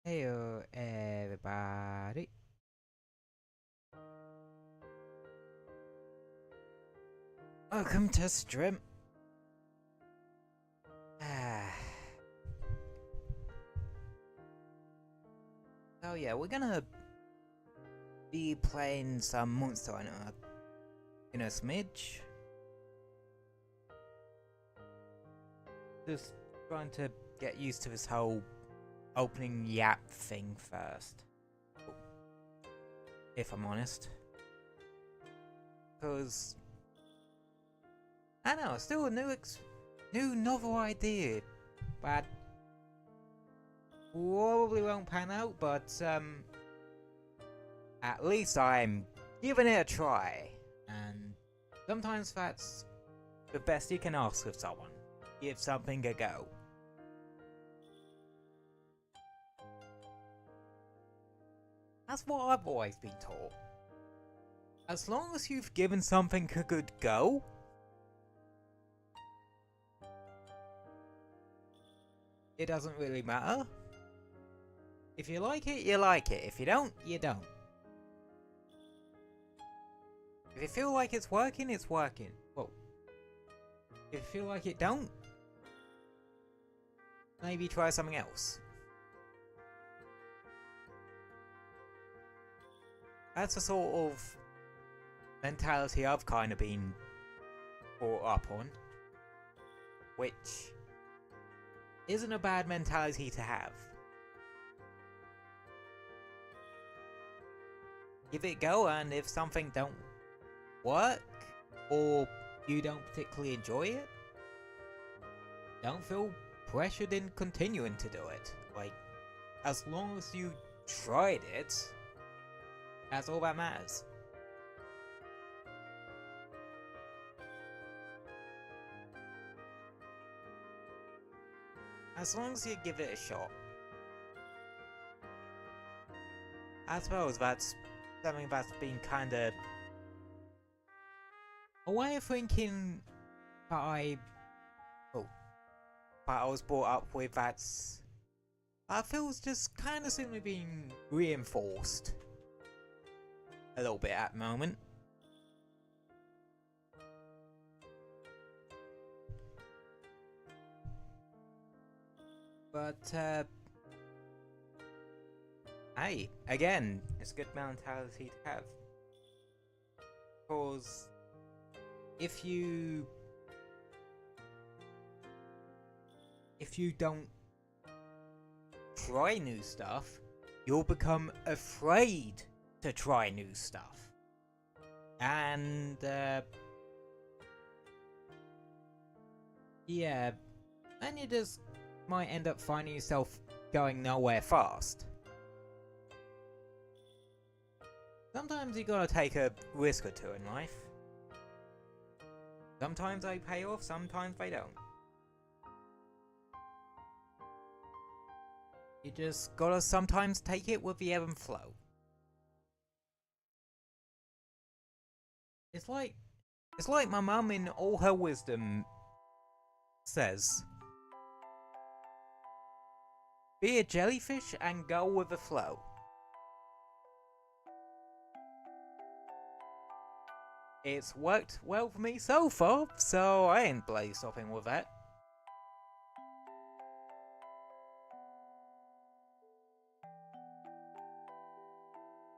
Heyo everybody. Welcome to stream. So yeah, we're gonna be playing some Monster Hunter in a smidge. Just trying to get used to this whole opening yap thing first, if I'm honest, because I don't know, it's still a new novel idea, but probably won't pan out. But at least I'm giving it a try, and sometimes that's the best you can ask of someone. Give something a go. That's what I've always been taught. As long as you've given something a good go, it doesn't really matter. If you like it, you like it. If you don't, you don't. If you feel like it's working, it's working. Well, if you feel like it don't, maybe try something else. That's the sort of mentality I've kind of been brought up on, which isn't a bad mentality to have. Give it a go, and if something don't work, or you don't particularly enjoy it, don't feel pressured in continuing to do it. Like, as long as you tried it, that's all that matters. As long as you give it a shot. I suppose that's something that's been kinda a way of thinking that I was brought up with, that feels just kinda simply being reinforced a little bit at the moment. But hey, again, it's a good mentality to have. Because if you don't try new stuff, you'll become afraid to try new stuff. And yeah, and you just might end up finding yourself going nowhere fast. Sometimes you gotta take a risk or two in life. Sometimes they pay off, sometimes they don't. You just gotta sometimes take it with the ebb and flow. It's like my mum, in all her wisdom, says, be a jellyfish and go with the flow. It's worked well for me so far, so I ain't bloody stopping with that.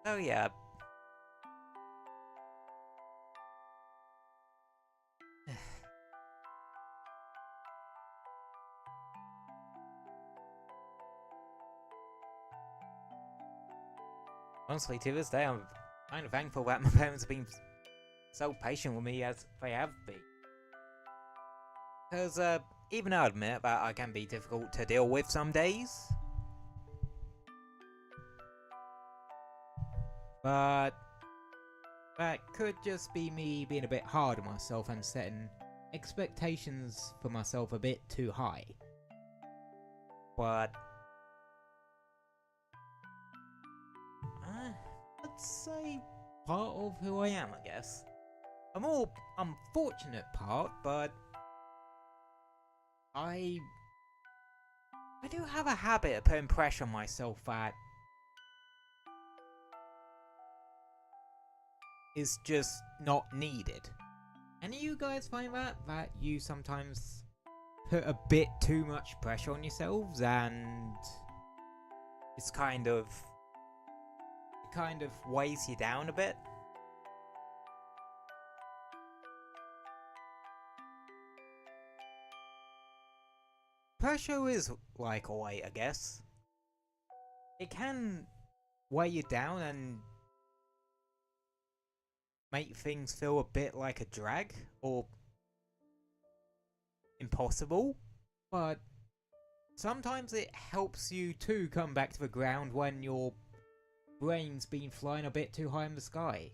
So yeah. Honestly, to this day, I'm kind of thankful that my parents have been so patient with me as they have been. Because even I admit that I can be difficult to deal with some days. But that could just be me being a bit hard on myself and setting expectations for myself a bit too high. But I'd say part of who I am, I guess. A more unfortunate part, but I I do have a habit of putting pressure on myself that is just not needed. Any of you guys find that you sometimes put a bit too much pressure on yourselves and it kind of weighs you down a bit? Pressure is like a weight, I guess. It can weigh you down and make things feel a bit like a drag or impossible, but sometimes it helps you to come back to the ground when your brain's been flying a bit too high in the sky.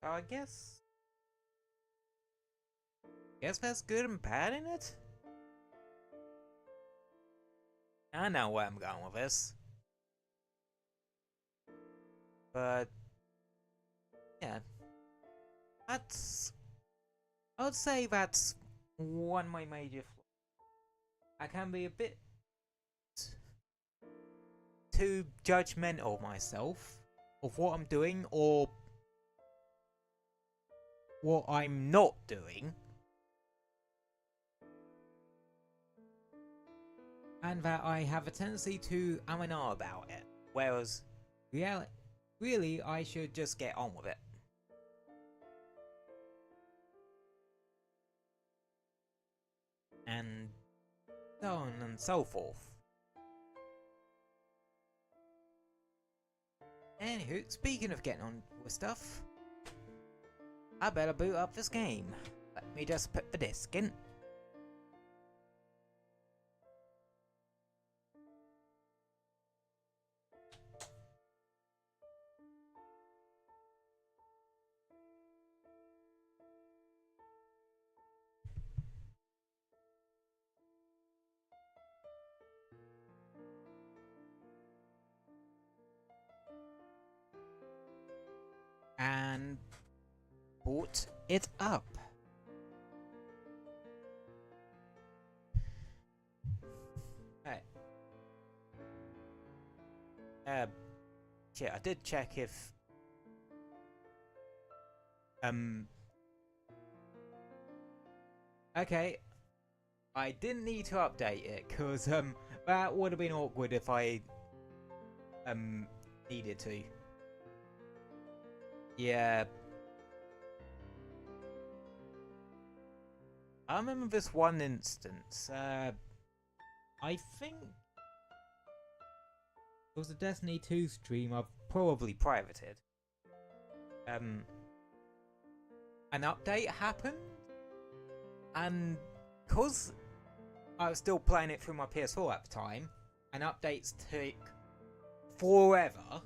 So I guess that's good and bad in it? I know where I'm going with this. But yeah, I would say that's one of my major flaws. I can be a bit too judgmental of myself, of what I'm doing or what I'm not doing, and that I have a tendency to am and ah about it, whereas really I should just get on with it. And so on and so forth. Anywho, speaking of getting on with stuff, I better boot up this game. Let me just put the disc in. And boot it up. Right. Shit, I did check if okay. I didn't need to update it cuz that would have been awkward if I needed to. Yeah. I remember this one instance. I think it was a Destiny 2 stream I've probably privated. An update happened, and cause I was still playing it through my PS4 at the time, and updates take forever.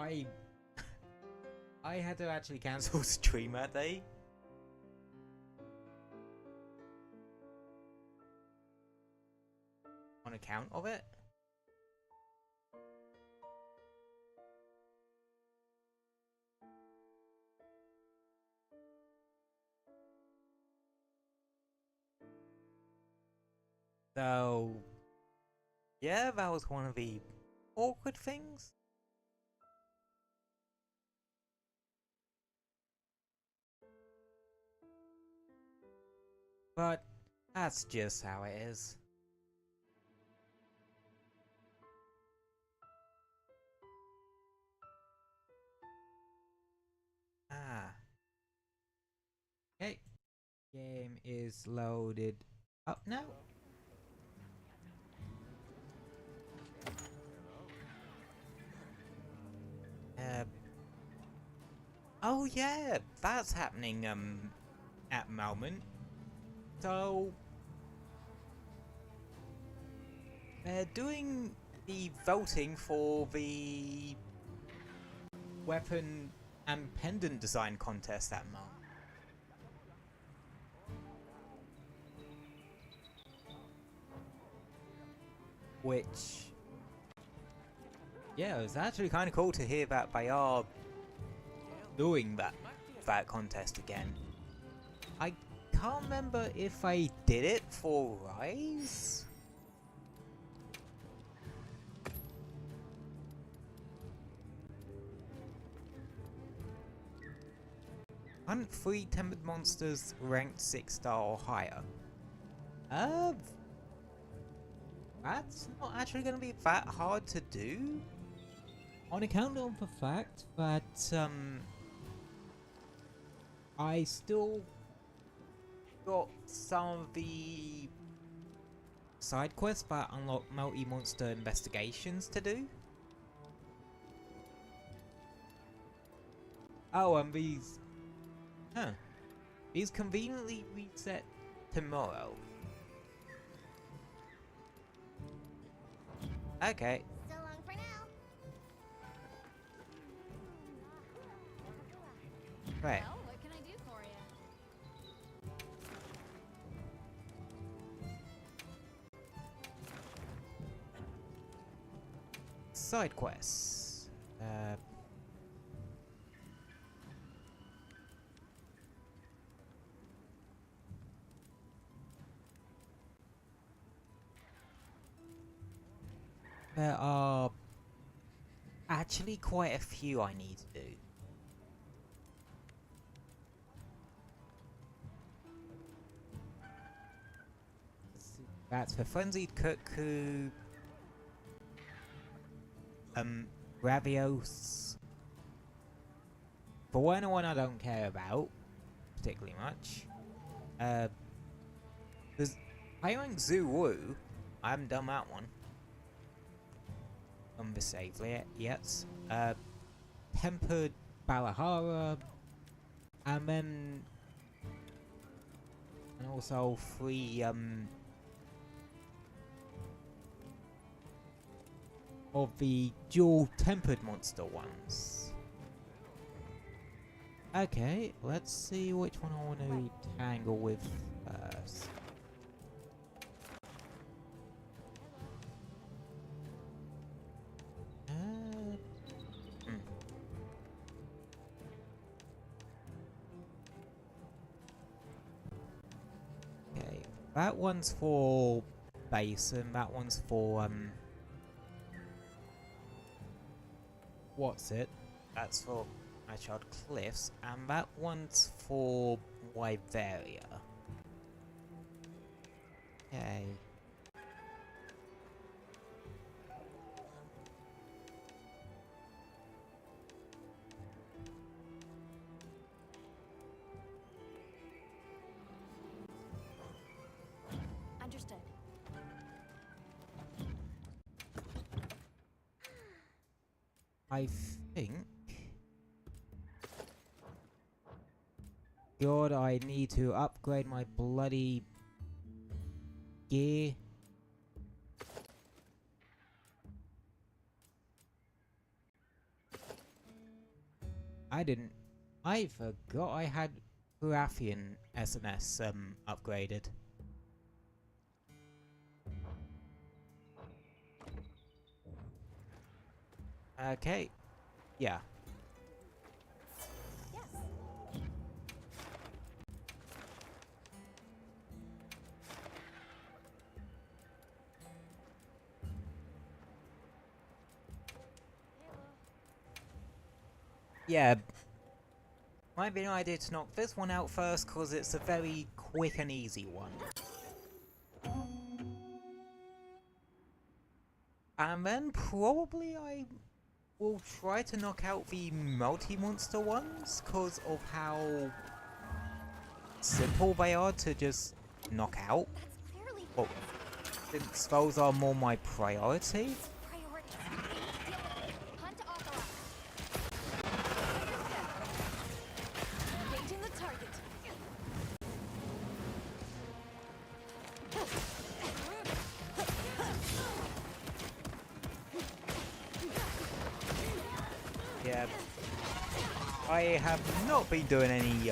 I had to actually cancel stream that day. On account of it. So yeah, that was one of the awkward things. But that's just how it is. Ah. Okay. Game is loaded up now. Oh yeah, that's happening at the moment. So they're doing the voting for the weapon and pendant design contest at the moment. Which, yeah, it's actually kind of cool to hear that they are doing that contest again. I can't remember if I did it for Rise. Hunt 3 tempered monsters ranked 6-star or higher. That's not actually going to be that hard to do. On account of the fact that, I still got some of the side quests that unlock multi-monster investigations to do. Oh, and these... Huh. These conveniently reset tomorrow. Okay. So long for now. Right. Well, what can I do for you? Side quests. There are actually quite a few I need to do. That's the Frenzied Cuckoo, Ravios. For one I don't care about particularly much. There's Hiring Zoo Woo. I haven't done that one. On the save yet. Tempered Balahara, and then also 3 of the dual tempered monster ones. Okay, let's see which one I want to tangle with first. Okay, that one's for Basin, that one's for what's it? That's for my child Cliffs, and that one's for Wyveria. Okay. Understood. I think... God, I need to upgrade my bloody gear. I forgot I had Hurafian SNS upgraded. Okay. Yeah. Yes. Yeah. Might be an idea to knock this one out first, because it's a very quick and easy one. And then probably I will try to knock out the multi-monster ones, because of how simple they are to just knock out. That's clearly Well, since those are more my priority. priority. Hunt authorized. Engaging the target. Yeah. I have not been doing any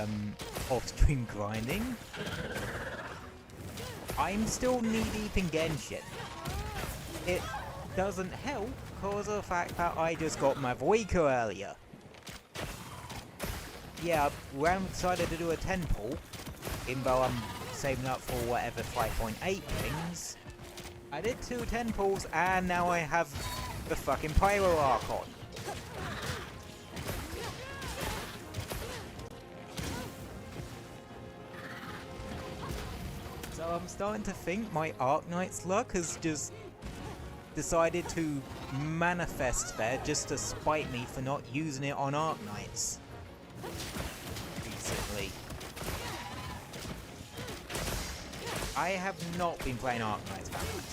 off-stream grinding. I'm still knee-deep in Genshin. It doesn't help because of the fact that I just got my Voika earlier. Yeah, Ram decided to do a 10 pull, Even though I'm saving up for whatever 5.8 things, I did 2 10 pulls and now I have the fucking Pyro Arc on. So I'm starting to think my Arc Knight's luck has just decided to manifest there just to spite me for not using it on Arc Knights recently. I have not been playing Arc Knights that much.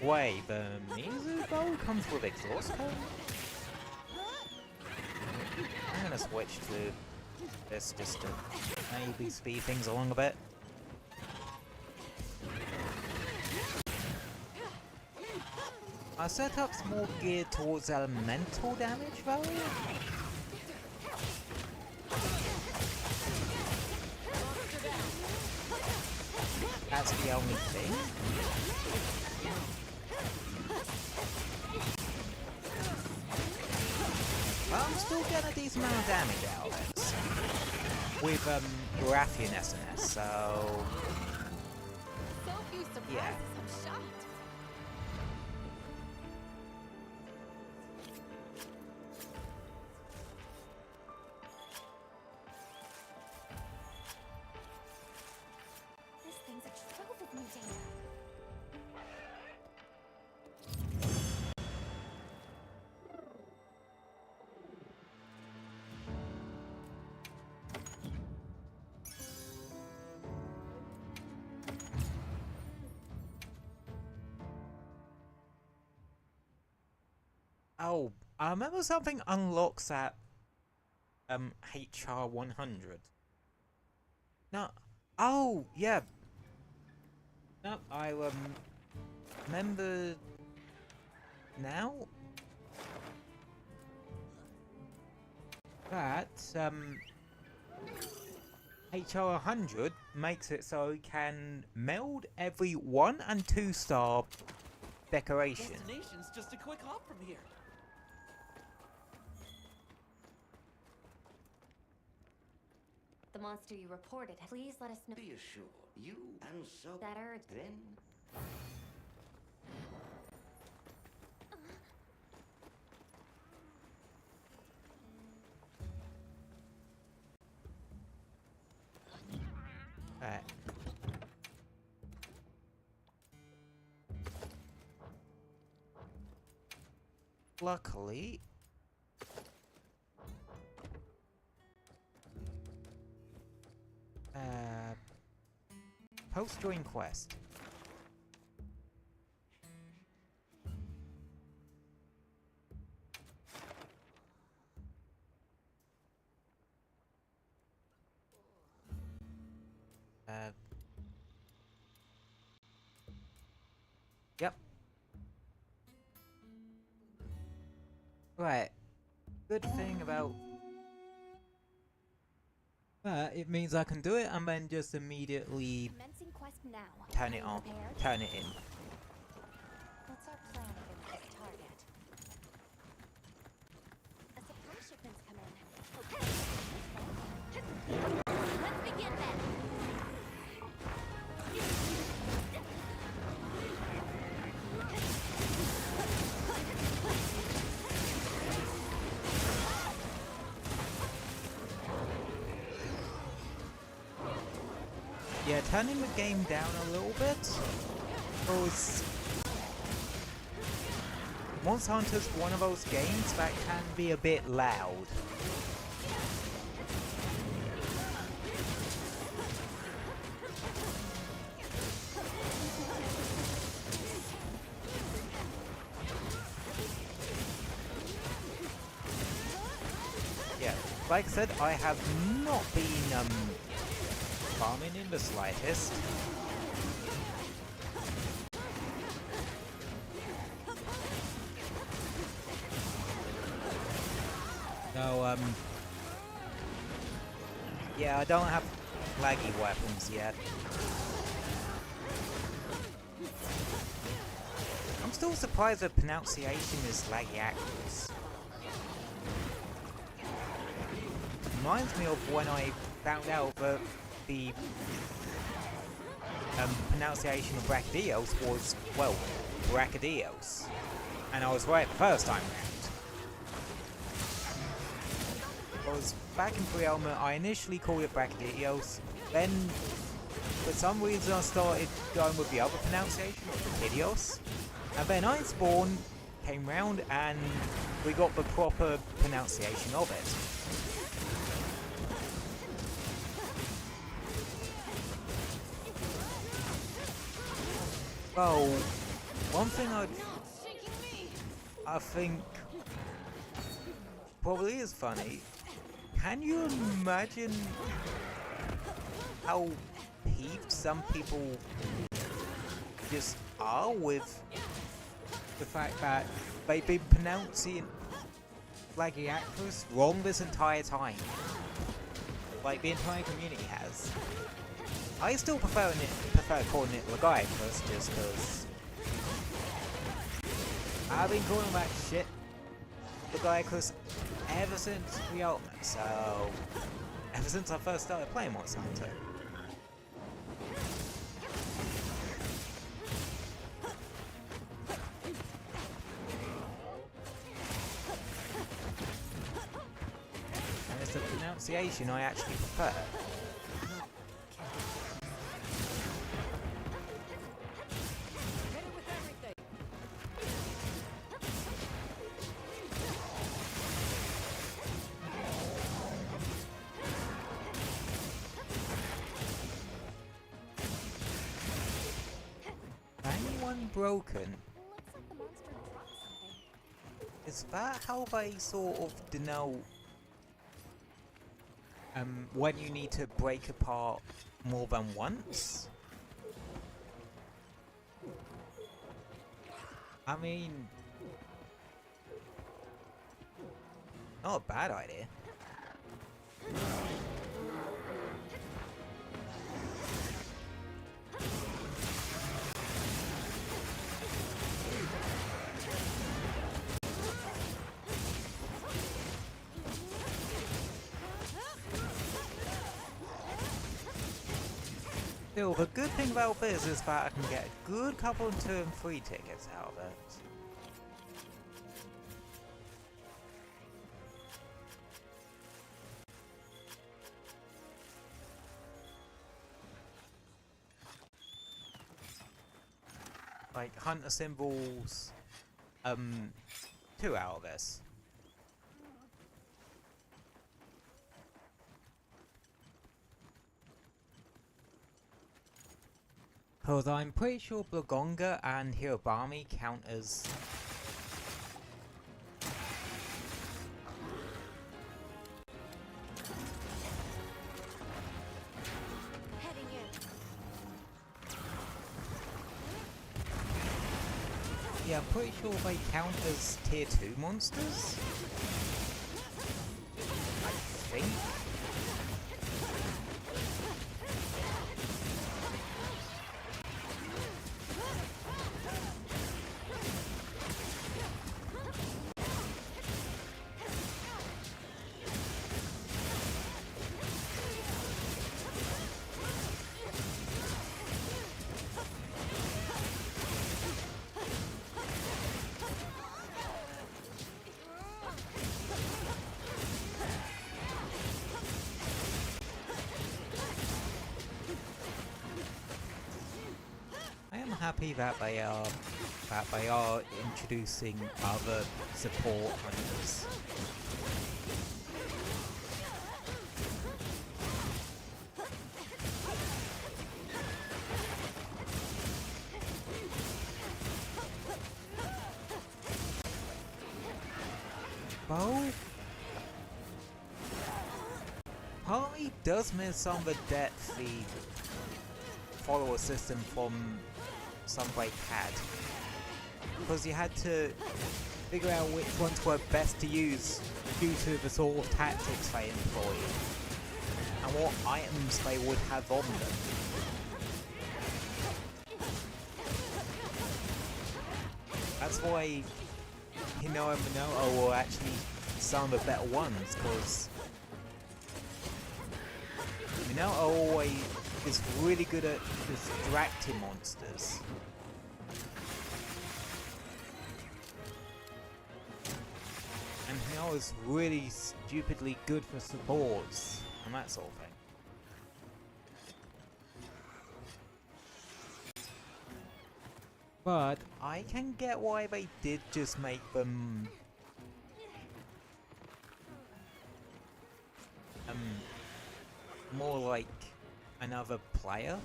Wait, the Mizu bow comes with exhaust cone? I'm gonna switch to this just to maybe speed things along a bit. Our setup's more geared towards elemental damage though. That's the only thing. I'm still getting a decent amount of damage out of it. With Rathian SNS, so So few surprises. yeah. I'm shocked. This thing's a trove of new data. Oh, I remember something unlocks at HR 100. No, oh yeah. No, I remember now that HR 100 makes it so it can meld every 1 and 2 star decoration. Destination's just a quick hop from here. The monster you reported, please let us know Be assured, you and so that urge. then Alright. Luckily, post join quest. Yep. Right. Good thing about that, it means I can do it and then just immediately Commencing quest now. turn it on, Prepared? turn it in. What's our plan against this target? A supply shipment's come in. Okay. Let's begin then. Yeah, turning the game down a little bit, because Monster Hunter's one of those games that can be a bit loud. Yeah, like I said, I have not been farming in the slightest. No, yeah, I don't have laggy weapons yet. I'm still surprised the pronunciation is laggy actors. Reminds me of when I found out that the pronunciation of Brachydios was, well, Brachydios. And I was right the first time round. Because back in Pre-Element, I initially called it Brachydios, then for some reason I started going with the other pronunciation of Brachydios, and then Iceborne came round and we got the proper pronunciation of it. Well, one thing I think probably is funny. Can you imagine how peeved some people just are with the fact that they've been pronouncing laggy actors wrong this entire time? Like the entire community has. I still prefer calling it Lagiacrus just because I've been calling that shit Lagiacrus ever since Pre-Ultimate, so ever since I first started playing Monster Hunter. And it's the pronunciation I actually prefer. Broken. Looks like the monster dropped something. Is that how they sort of denote when you need to break apart more than once? I mean, not a bad idea. Still, the good thing about this is that I can get a good couple of 2 and 3 tickets out of it. Like, hunter symbols, 2 out of this. Because I'm pretty sure Blagonga and Hirobami count as... Heading in. Yeah, I'm pretty sure they count as tier 2 monsters. I think. Happy that they are introducing other support hunters. Well, partly does miss some of the depth the follower system from Sunbreak had, because you had to figure out which ones were best to use due to the sort of tactics they employ, and and what items they would have on them. That's why Hino and Minotaur were actually some of the better ones, because Minotaur always is really good at distracting monsters. And Hino is really stupidly good for supports and that sort of thing. But I can get why they did just make them more like another player.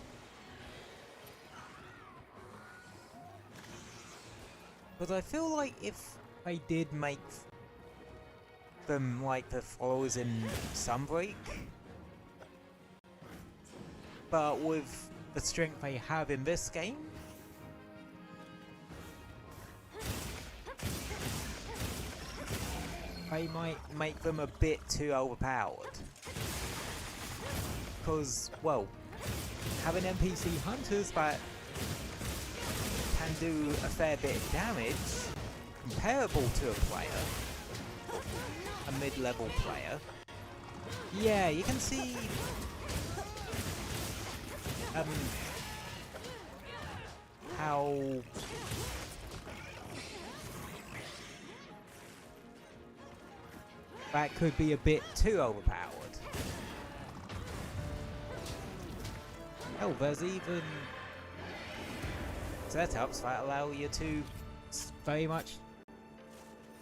But I feel like if they did make them like the followers in Sunbreak, but with the strength they have in this game, they might make them a bit too overpowered. Because, well, having NPC hunters that can do a fair bit of damage, comparable to a player, a mid-level player, yeah, you can see how that could be a bit too overpowered. Oh, there's even setups that allow you to very much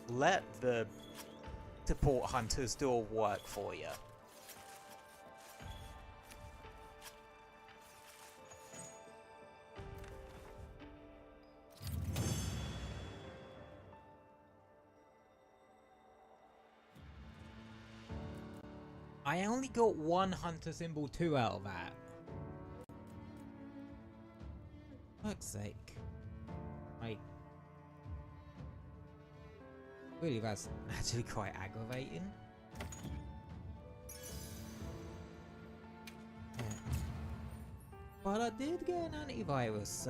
let the support hunters do all work for you. I only got one hunter symbol 2 out of that. Fuck's sake. Really, that's actually quite aggravating. Yeah. But I did get an antivirus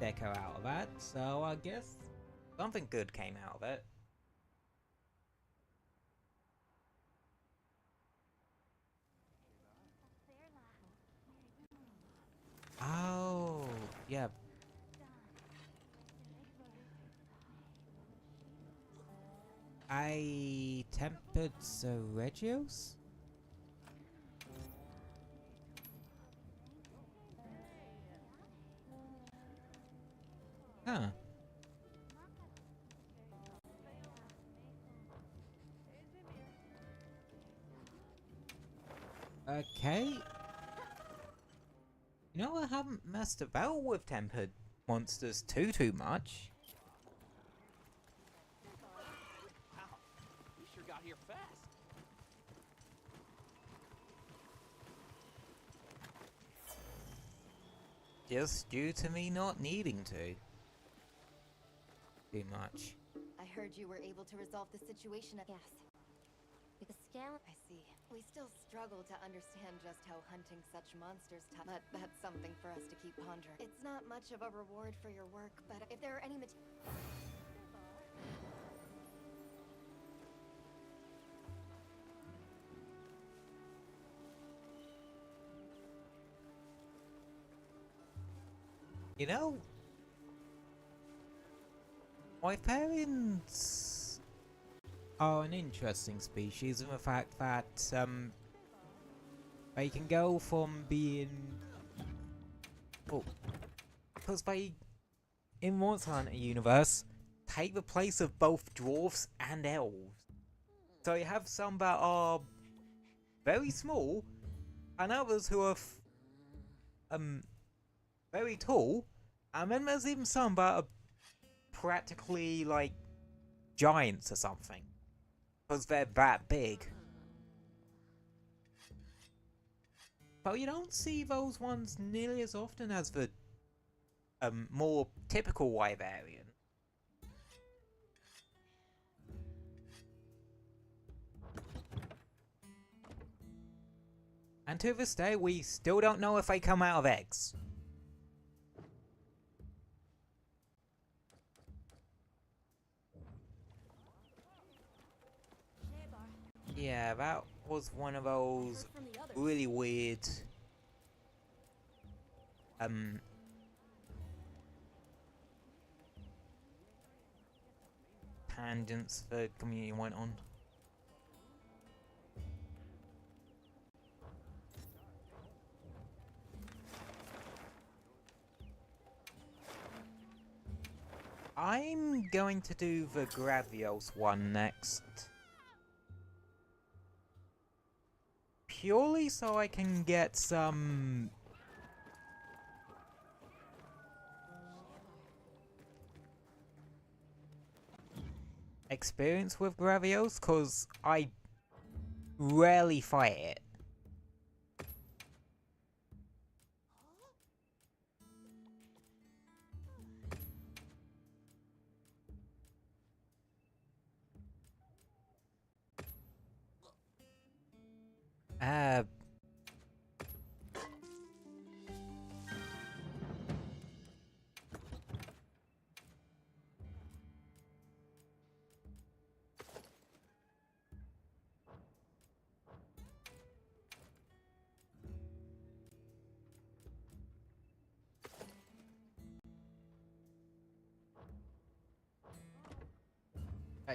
deco out of that, so I guess something good came out of it. Oh, yeah. I tempered Regios? Huh. Okay. You know, I haven't messed about with tempered monsters too much. Wow, you sure got here fast. Just due to me not needing to. Too much. I heard you were able to resolve the situation. Yes. The scale. I see. We still struggle to understand just how hunting such monsters but that's something for us to keep pondering. It's not much of a reward for your work, but if there are any You know, Wyverians are an interesting species in the fact that they can go from being because they in Monster Hunter universe take the place of both dwarves and elves. So you have some that are very small and others who are very tall, and then there's even some that are practically like giants or something because they're that big. But you don't see those ones nearly as often as the more typical Wyverian. And to this day, we still don't know if they come out of eggs. Yeah, that was one of those really weird tangents the community went on. I'm going to do the Gravios one next. Purely so I can get some experience with Gravios, cause I rarely fight it.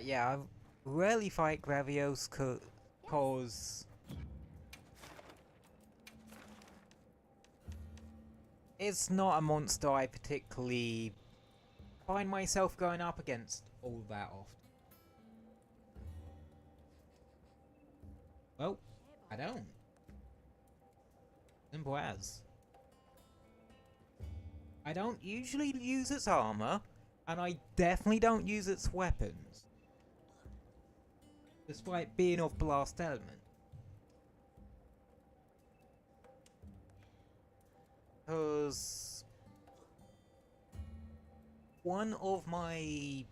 Yeah, I rarely fight Gravios cause it's not a monster I particularly find myself going up against all that often. Well, I don't. Simple as. I don't usually use its armor, and I definitely don't use its weapons, despite being of blast element. Because one of my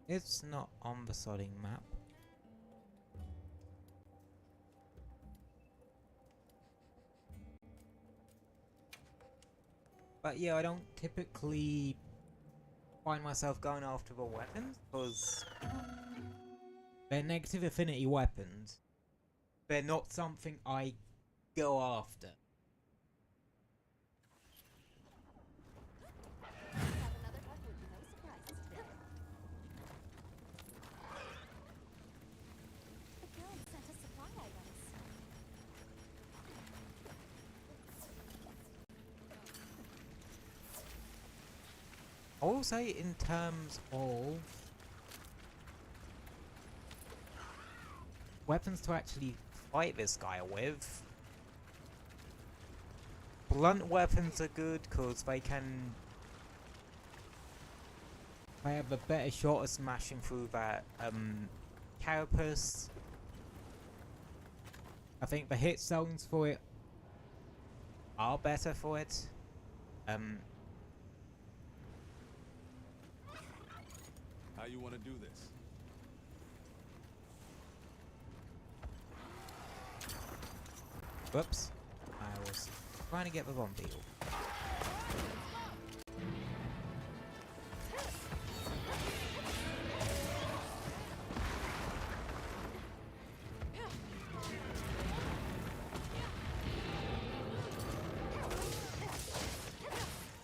it's not on the sodding map. But yeah, I don't typically find myself going after the weapons, because they're negative affinity weapons. They're not something I go after. Have another bug would be no surprise today. The guild sent us supply items. I will say, in terms of weapons to actually fight this guy with, blunt weapons are good because they have a better shot at smashing through that carapace. I think the hit zones for it are better for it. How you want to do this? Whoops. I was trying to get the wrong deal.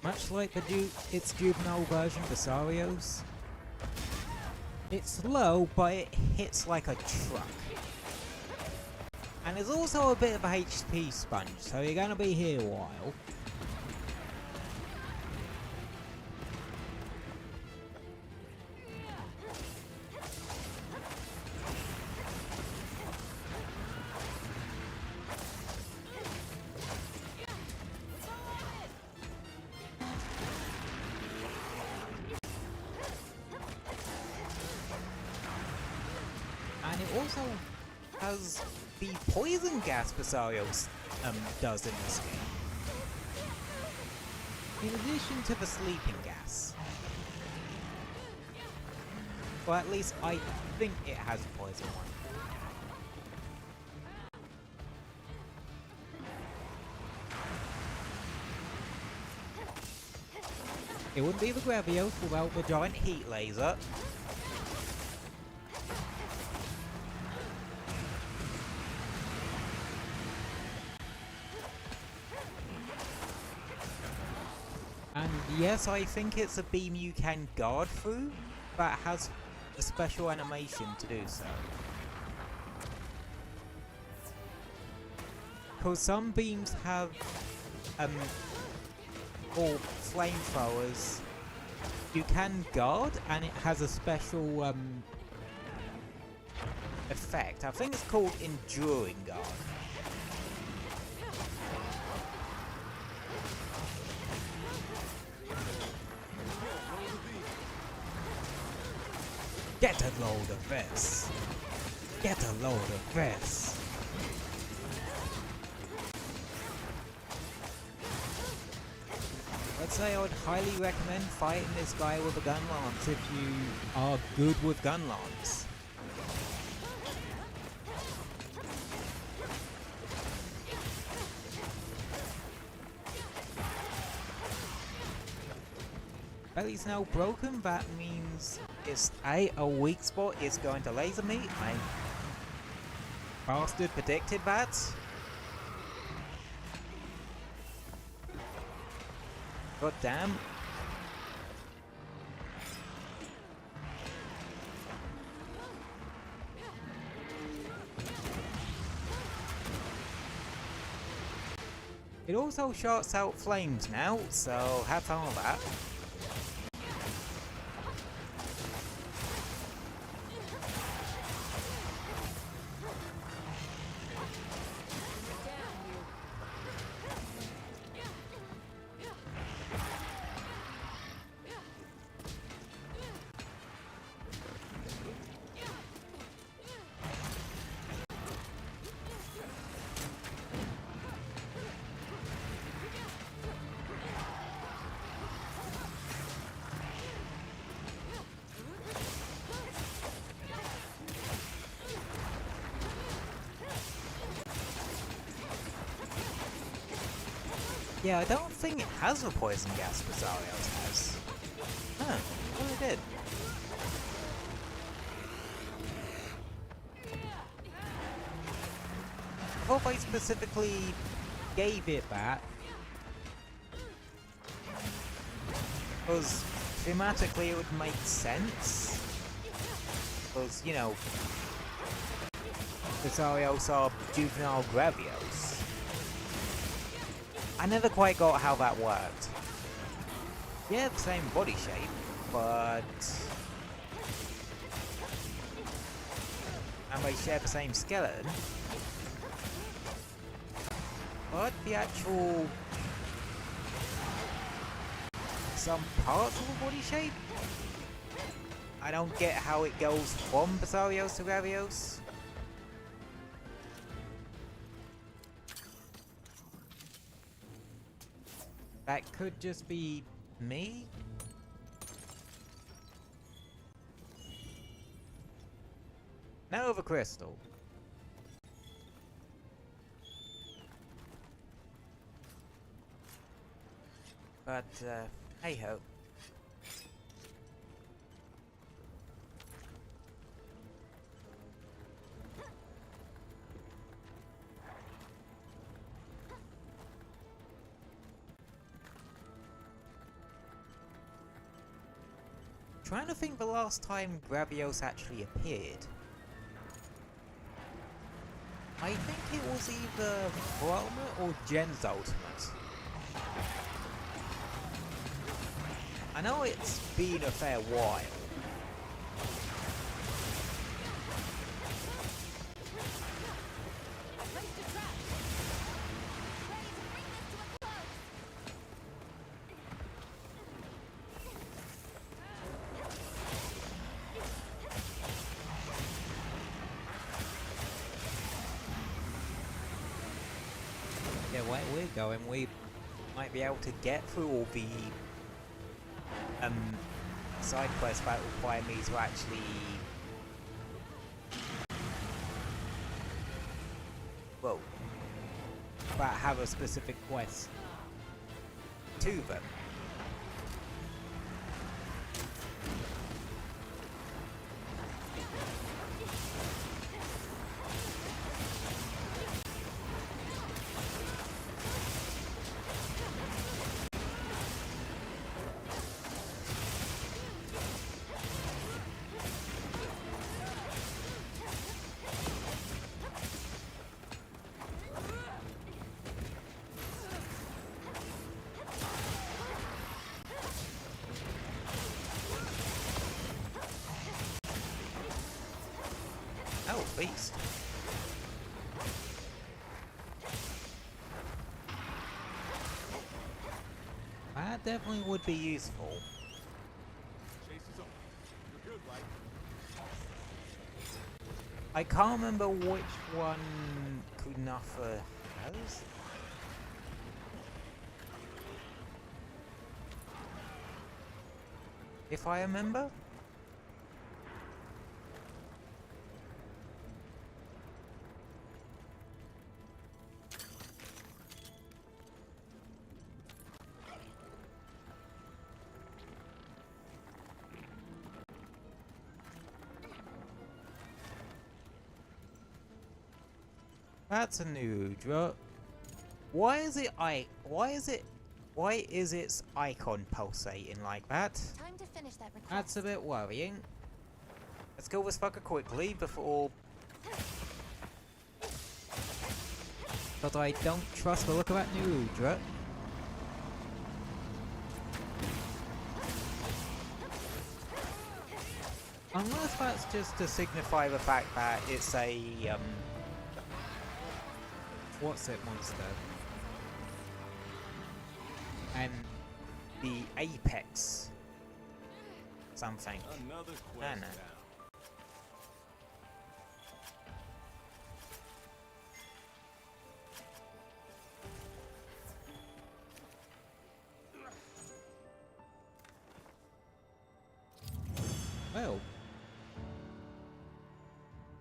Much like its juvenile version, Basarios, it's slow, but it hits like a truck. And there's also a bit of a HP sponge, so you're gonna be here a while. And it also has the poison gas Basarios does in this game. In addition to the sleeping gas. Well, at least I think it has a poison one. It wouldn't be the Gravios without the giant heat laser. And yes, I think it's a beam you can guard through, that has a special animation to do so. Because some beams have, or flamethrowers, you can guard, and it has a special, effect. I think it's called Enduring Guard. Get a load of this! Get a load of this! Let's say I would highly recommend fighting this guy with a gun lance if you are good with gun lance. Belly's now broken, that means it's a weak spot is going to laser me. I bastard predicted that. God damn. It also shoots out flames now, so have fun with that. Yeah, I don't think it has a poison gas, Rosario's has. Huh, well it did. I hope I specifically gave it that. Because thematically it would make sense. Because, you know, Rosarios are juvenile Gravios. I never quite got how that worked. Yeah, the same body shape, but... and they share the same skeleton. But the actual... some parts of the body shape? I don't get how it goes from Basarios to Gravios. That could just be me? Now the crystal. But, hey ho. Trying to think the last time Gravios actually appeared. I think it was either Ultimate or Gen's Ultimate. I know it's been a fair while. Yeah, where we're going, we might be able to get through all the side quests that require me to actually that have a specific quest to them. Oh, beast. That definitely would be useful. Chase is over. You're good, right? I can't remember which one Kunafa has. If I remember. That's a new drop. Why is its icon pulsating like that? Time to finish that request. That's a bit worrying. Let's kill this fucker quickly before... But I don't trust the look of that new drop. Unless that's just to signify the fact that it's a, what's it monster? And the apex something. Another I quest don't know. down. Well,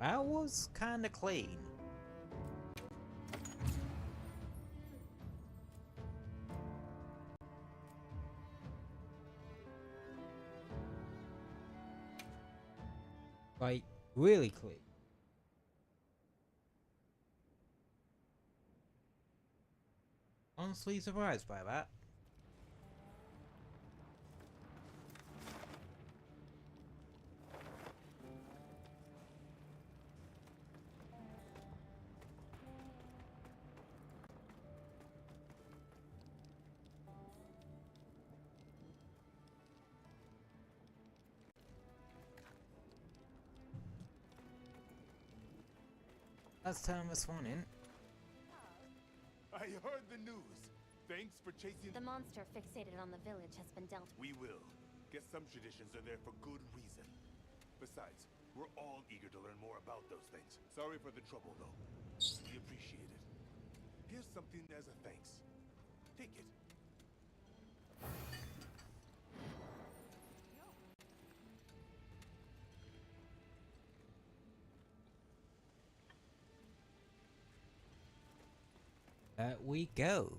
that was kinda clean. Like, really clean. Honestly surprised by that. Let's turn this one in. I heard the news. Thanks for chasing. The monster fixated on the village has been dealt with. We will. Guess some traditions are there for good reason. Besides, we're all eager to learn more about those things. Sorry for the trouble, though. We appreciate it. Here's something as a thanks. Take it. There we go.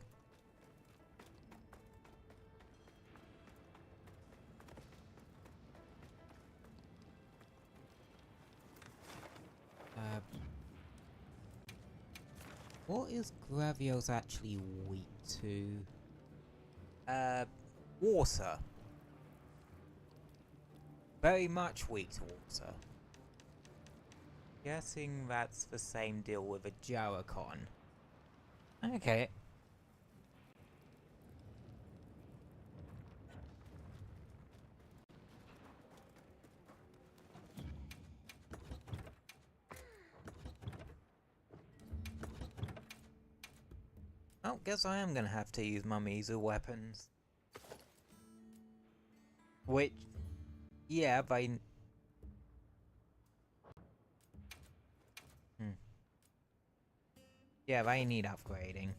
What is Gravios actually weak to? Water. Very much weak to water. Guessing that's the same deal with a Jaracon. Okay. Oh, guess I am gonna have to use mummies or weapons. Which, yeah, they... Yeah, they need upgrading.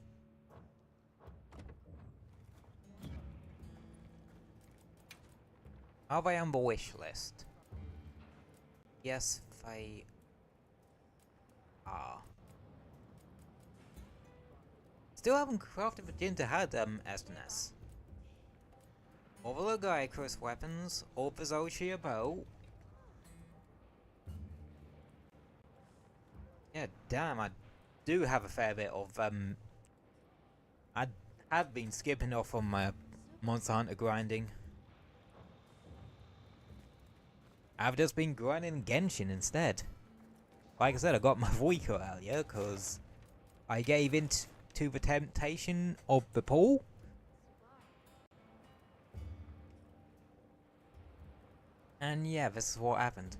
Are they on the wish list? Yes, they are. Still haven't crafted the gin to had SNS. Or the Gaiakrus weapons, or the Zoshia bow. Yeah, damn, I do have a fair bit of I have been skipping off on my Monster Hunter grinding. I've just been grinding Genshin instead. Like I said, I got my Voiko earlier because I gave in to the temptation of the pool. And yeah, this is what happened.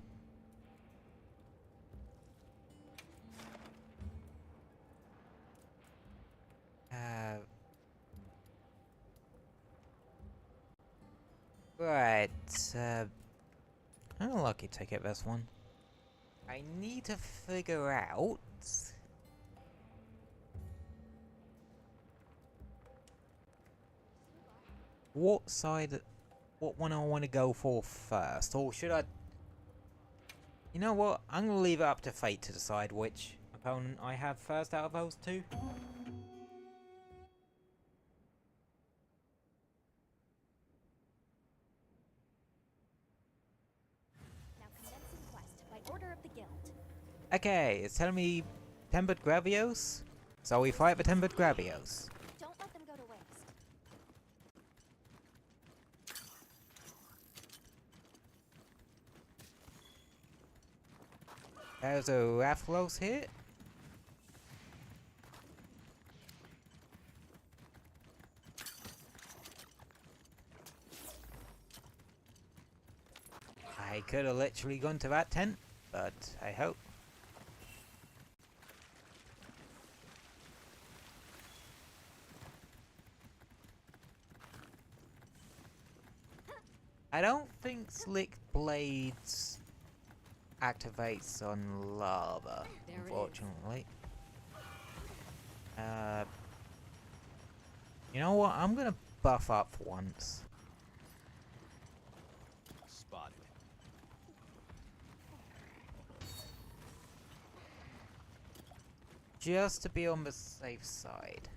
Right, unlucky ticket this one. I need to figure out what one I want to go for first, or should I? You know what? I'm gonna leave it up to fate to decide which opponent I have first out of those two. Now commencing quest by order of the guild. Okay, it's telling me Tempered Gravios, so we fight the Tempered Gravios. Don't let them go to waste. There's a Rathlos hit. I could have literally gone to that tent, but I hope. I don't think Slick Blades activates on lava, unfortunately. You know what? I'm gonna buff up once. Spotted. Just to be on the safe side.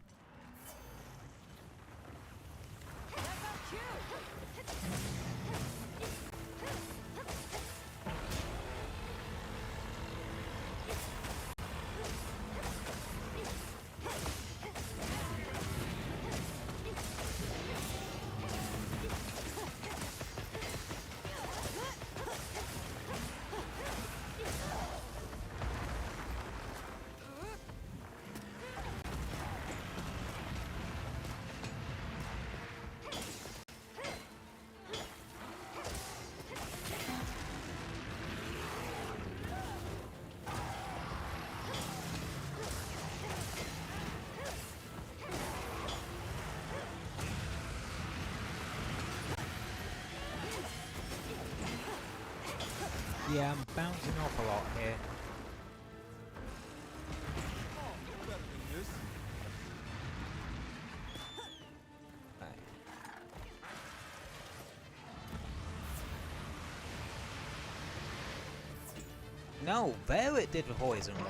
Yeah, I'm bouncing off a lot here. Right. No, there it did the poison one.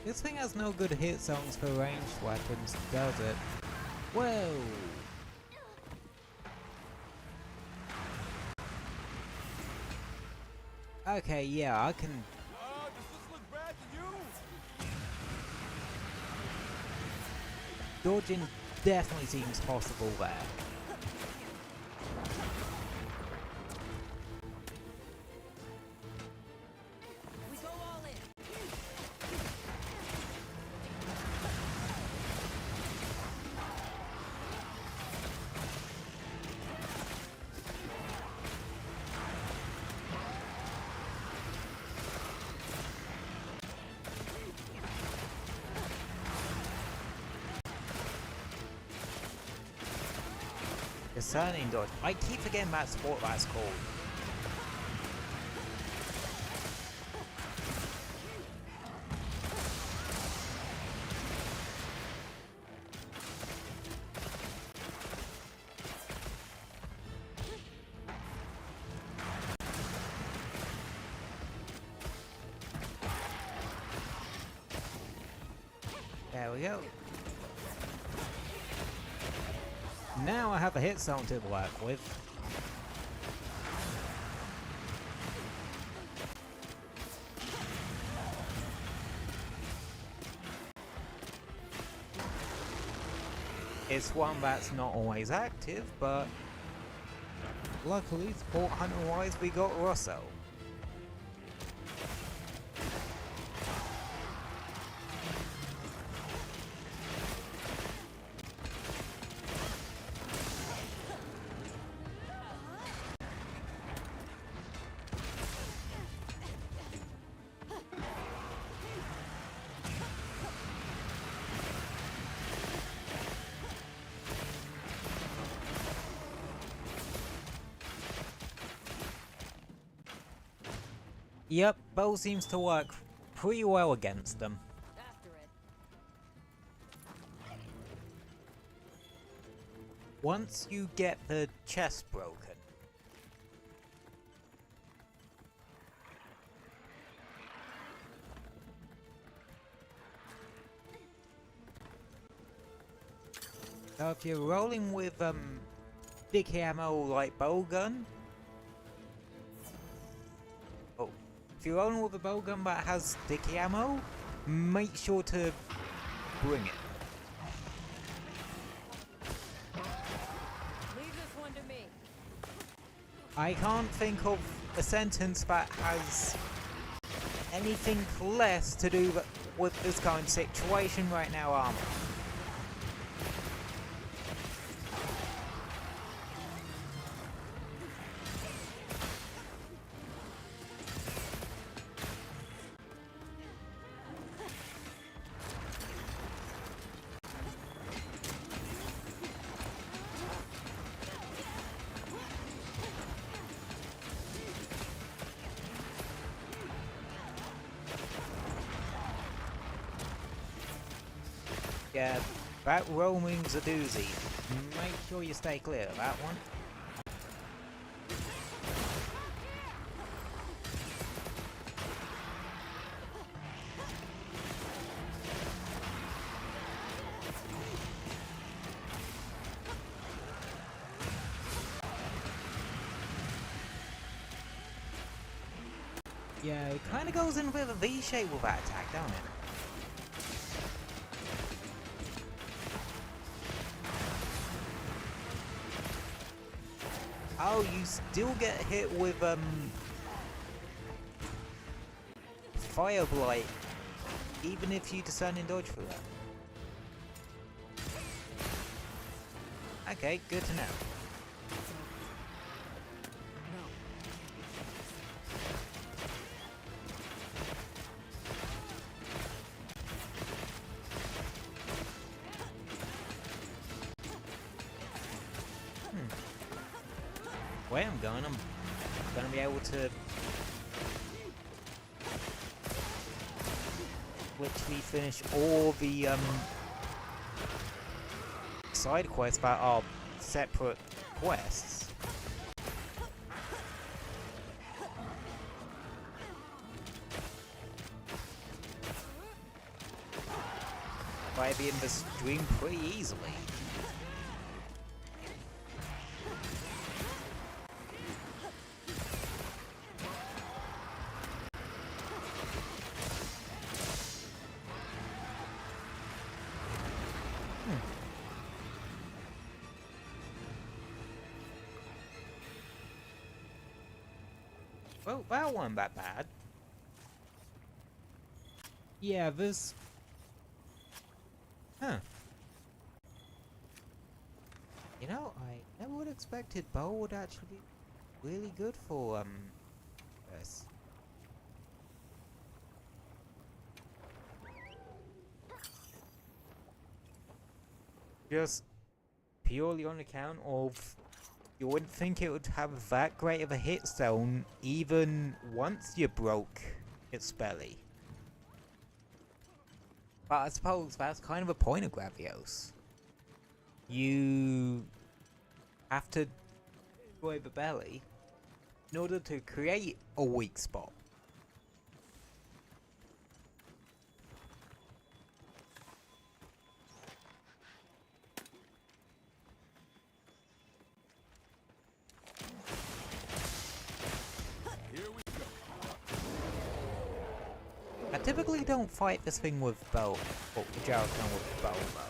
This thing has no good hit zones for ranged weapons, does it? Whoa! Okay, yeah, I can... Does this look bad to you? Dodging definitely seems possible there. We go all in. Discerning dodge. I keep forgetting that's what that's called. There we go. Now I have a hit zone to work with. It's one that's not always active, but luckily, support hunter-wise, we got Russell. Yep, bow seems to work pretty well against them. After it. Once you get the chest broken, so if you're rolling with dicky ammo like bowgun, if you're rolling with a bowgun that has dicky ammo, make sure to bring it. Leave this one to me. I can't think of a sentence that has anything less to do with this current situation right now, Armor. Yeah, that roaming's a doozy. Make sure you stay clear of that one. Yeah, it kind of goes in with a V shape with that attack, don't it? Oh, you still get hit with Fire Blight, even if you discern and dodge for that. Okay, good to know. Where I'm gonna be able to literally finish all the side quests that are separate quests. By the end of the stream pretty easily. Well, that wasn't that bad. Yeah, this... Huh. You know, I never would have expected bow would actually be really good for, this. Just purely on account of you wouldn't think it would have that great of a hit zone even once you broke its belly. But I suppose that's kind of a point of Gravios. You have to destroy the belly in order to create a weak spot. Here we go. I typically don't fight this thing with bow, or Jared's done with bow though.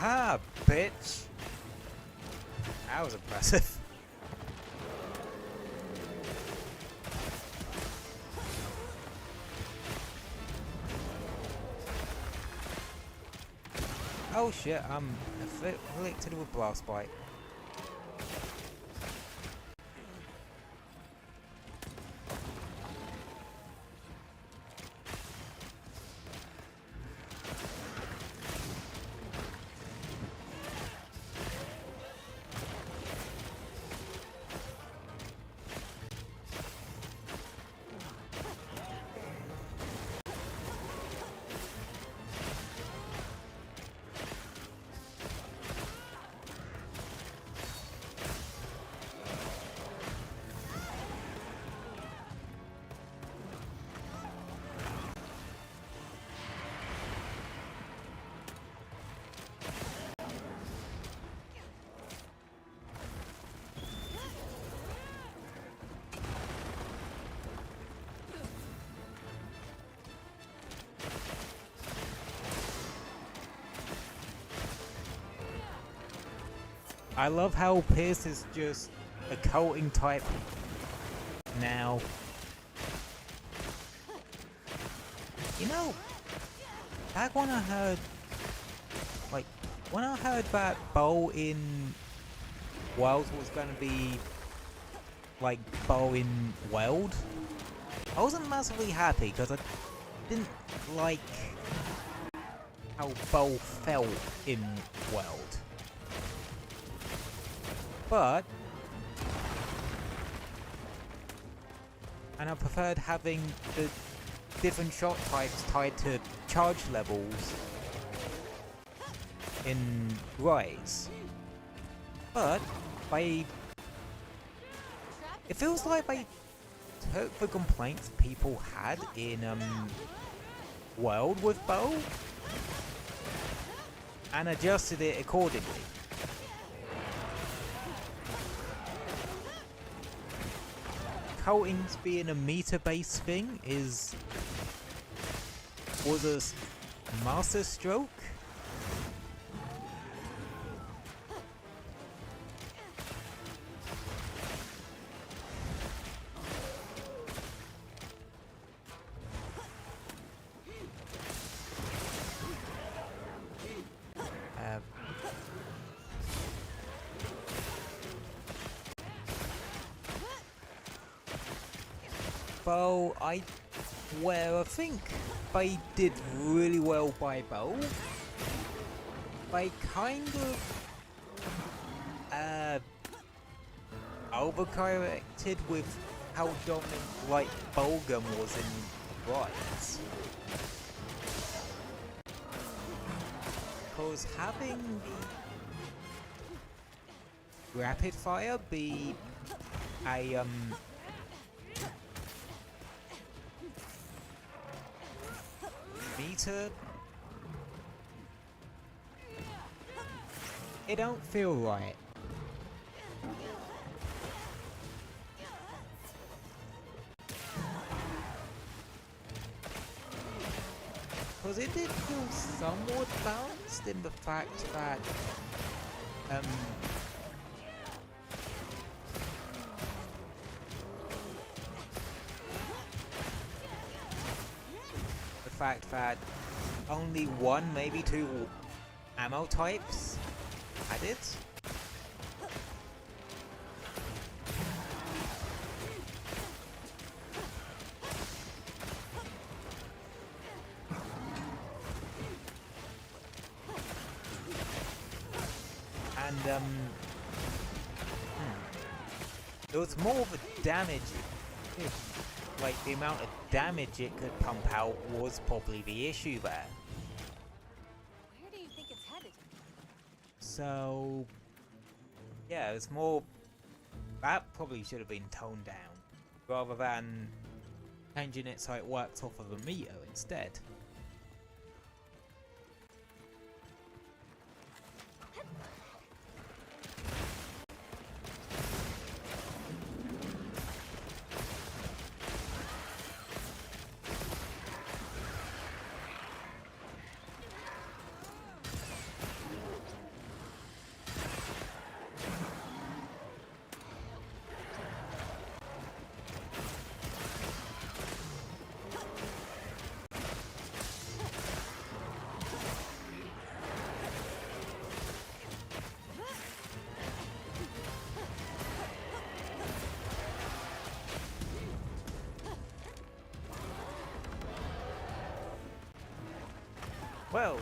Ah, bitch! That was impressive. Oh shit, I'm afflicted with blast bite. I love how Pierce is just a coating type now. You know, back when I heard, like, when I heard that bow in Worlds was gonna be like bow in Weld, I wasn't massively happy because I didn't like how bow felt in Weld. But, and I preferred having the different shot types tied to charge levels in Rise. But, it feels like they took the complaints people had in World with bow and adjusted it accordingly. Coatings being a meter-based thing was a master stroke. Bow, I think they did really well by bow. They kind of overcorrected with how dominant light bowgun was in Rise. Because having the rapid fire be a meter, it don't feel right. Because it did feel somewhat balanced in the fact that only one, maybe two ammo types had it. And it was more of a damage. Like the amount of damage it could pump out was probably the issue there. Where do you think it's headed? So yeah, it's more. That probably should have been toned down, rather than changing it so it works off of a meter instead. Well,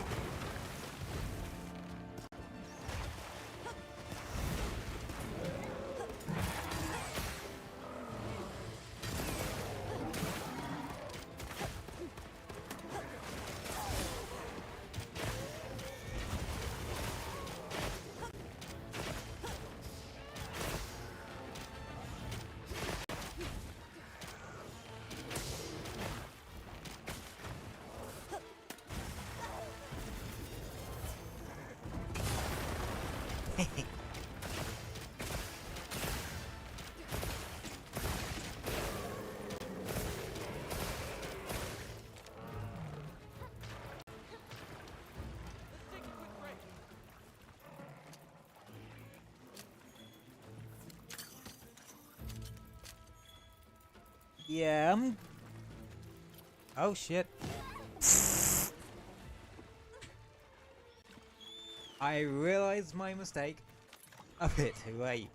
yeah, oh shit. I realized my mistake a bit too late.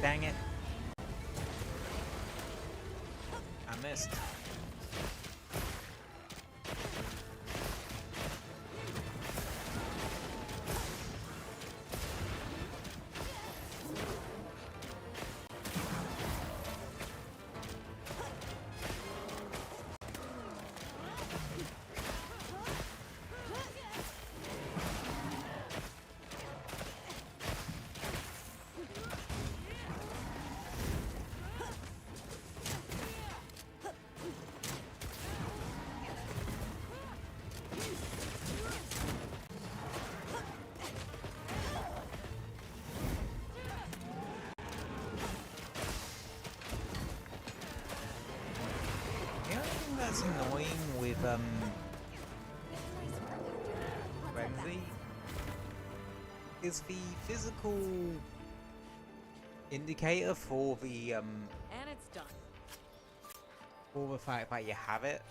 Dang it. I missed. The only thing that's annoying with Frenzy is the physical indicator for the And it's done. for the fact that you have it.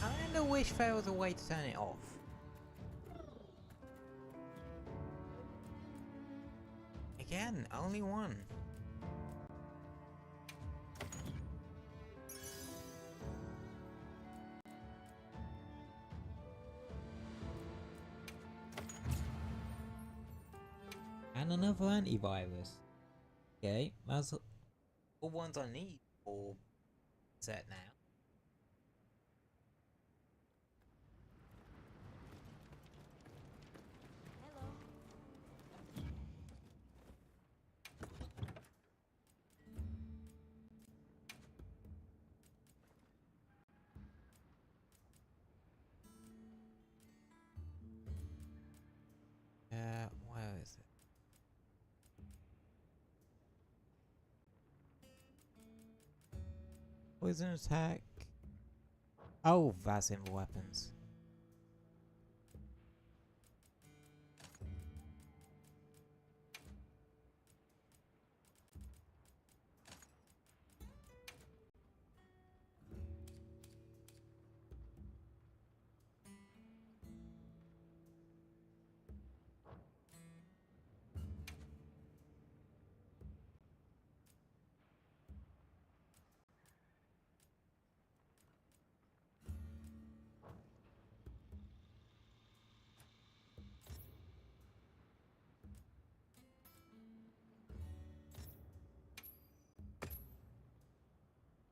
I kinda wish there was a way to turn it off. Again, only one. And another antivirus. Okay, that's all ones I need for set now. Hello. Where is it? Poison attack. Oh, that's in the weapons.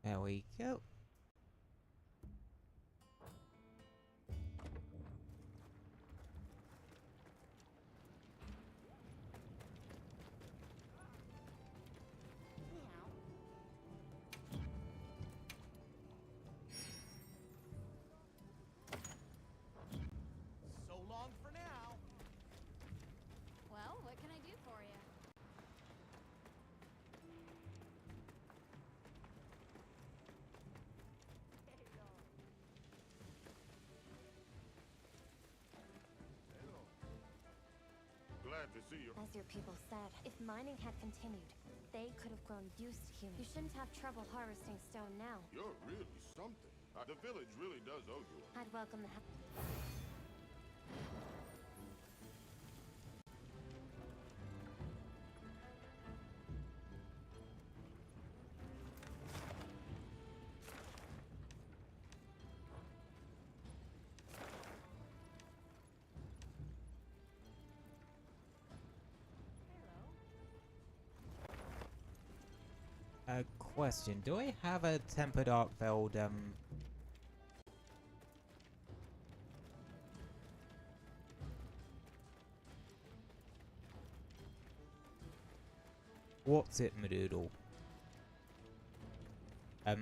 There we go. So long for now. Well, what can I do for you? Hello. Glad to see you. As your people said, if mining had continued, they could have grown used to humans. You shouldn't have trouble harvesting stone now. You're really something. The village really does owe you. I'd welcome the A question. Do I have a tempered arc veld, what's it, Madoodle? Right.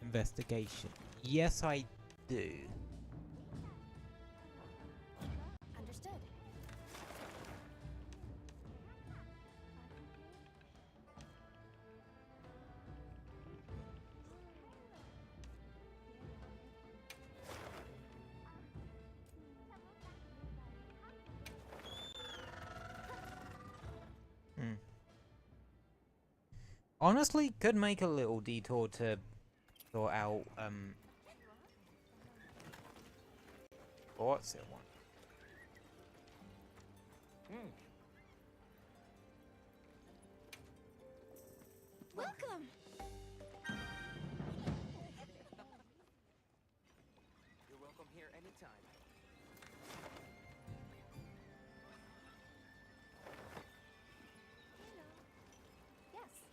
Investigation. Yes, I do. Understood. Honestly, could make a little detour to sort out, what's it one? Welcome. You're welcome here anytime. Yes.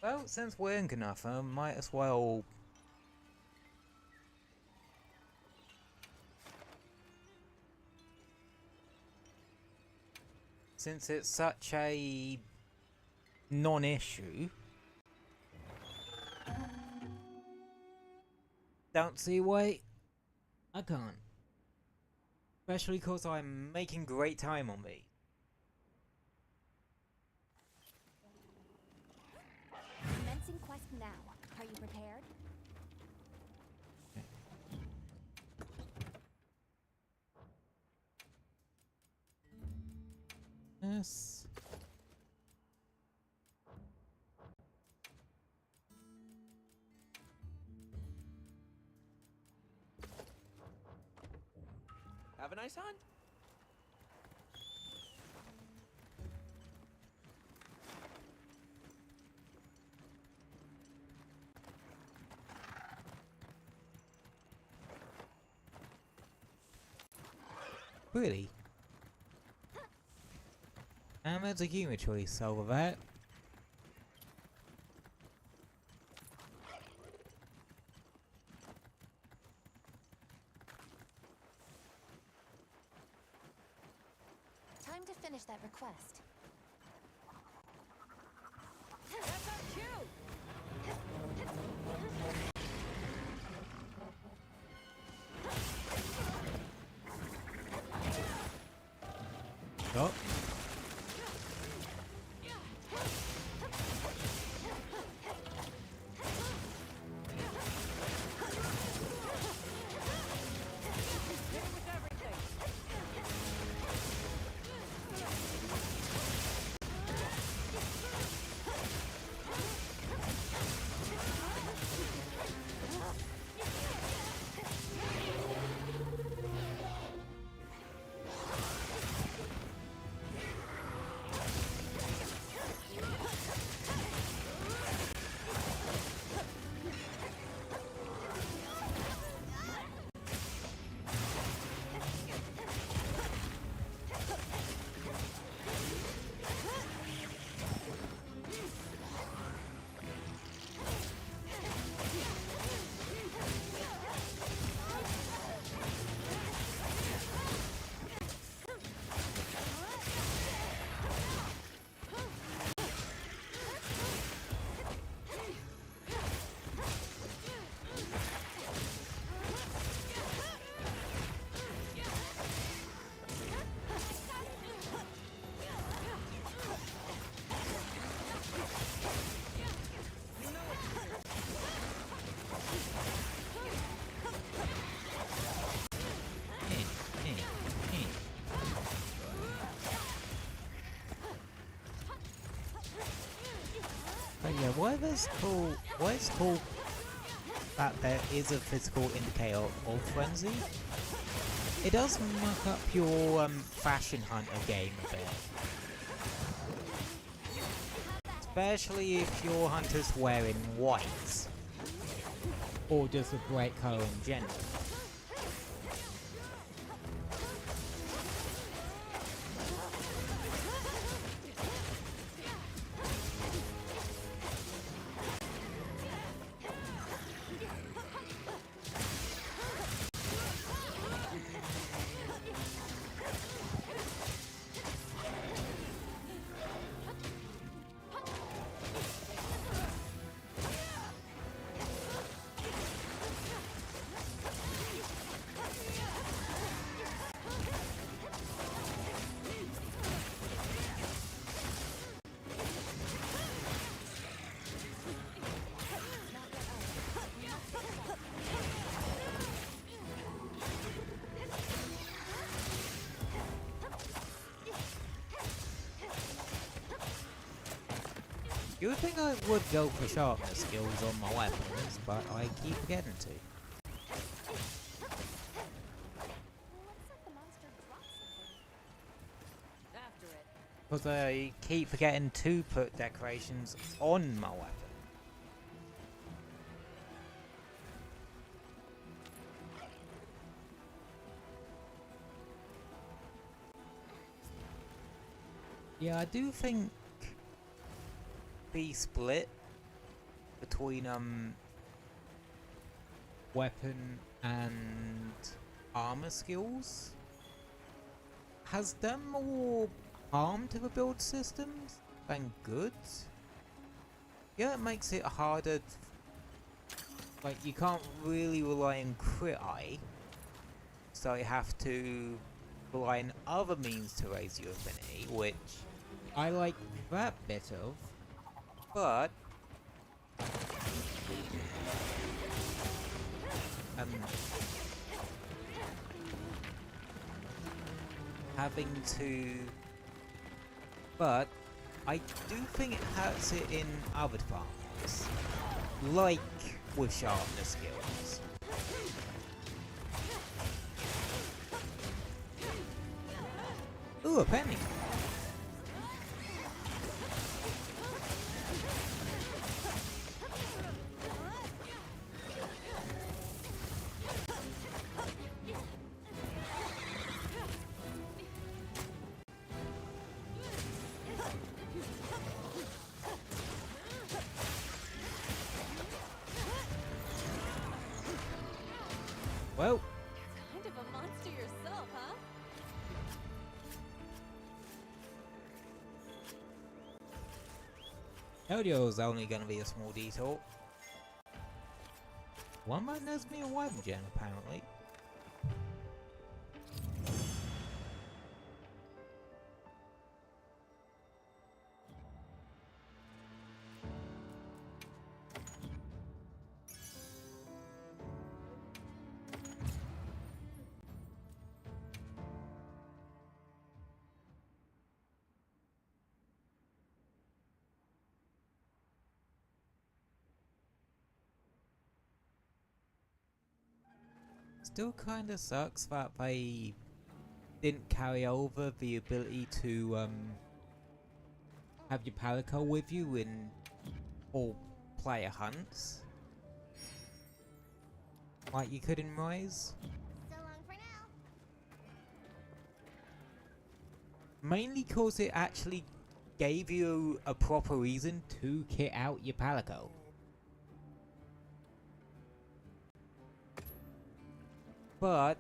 Well, since we're in enough, might as well. Since it's such a non-issue, don't see why I can't. Especially because I'm making great time on me. Commencing quest now. Are you prepared? Yes. Have a nice hunt. Really? There's a humor choice over that. time to finish that request. That's our cue. Oh. Yeah, why it's cool that there is a physical indicator of frenzy. It does muck up your fashion hunter game a bit. Especially if your hunter's wearing white. Or just a bright colour in general. You would think I would go for sharpness skills on my weapons, but I keep forgetting to. Looks like the monster dropped something. After it. Because I keep forgetting to put decorations on my weapon. Yeah, I do think the split between weapon and armor skills has done more harm to the build systems than good. Yeah, it makes it harder. Like, you can't really rely on crit eye, so you have to rely on other means to raise your affinity, which I like that bit of. But having to, but I do think it hurts it in other departments, like with sharpness skills. Ooh, a penny. Well, You're kind of a monster yourself, huh? audio's only gonna be a small detour. One man knows me a weapon gen, apparently. Still kinda sucks that they didn't carry over the ability to have your palico with you in all player hunts. Like you could in Rise. So long for now. Mainly cause it actually gave you a proper reason to kit out your palico. But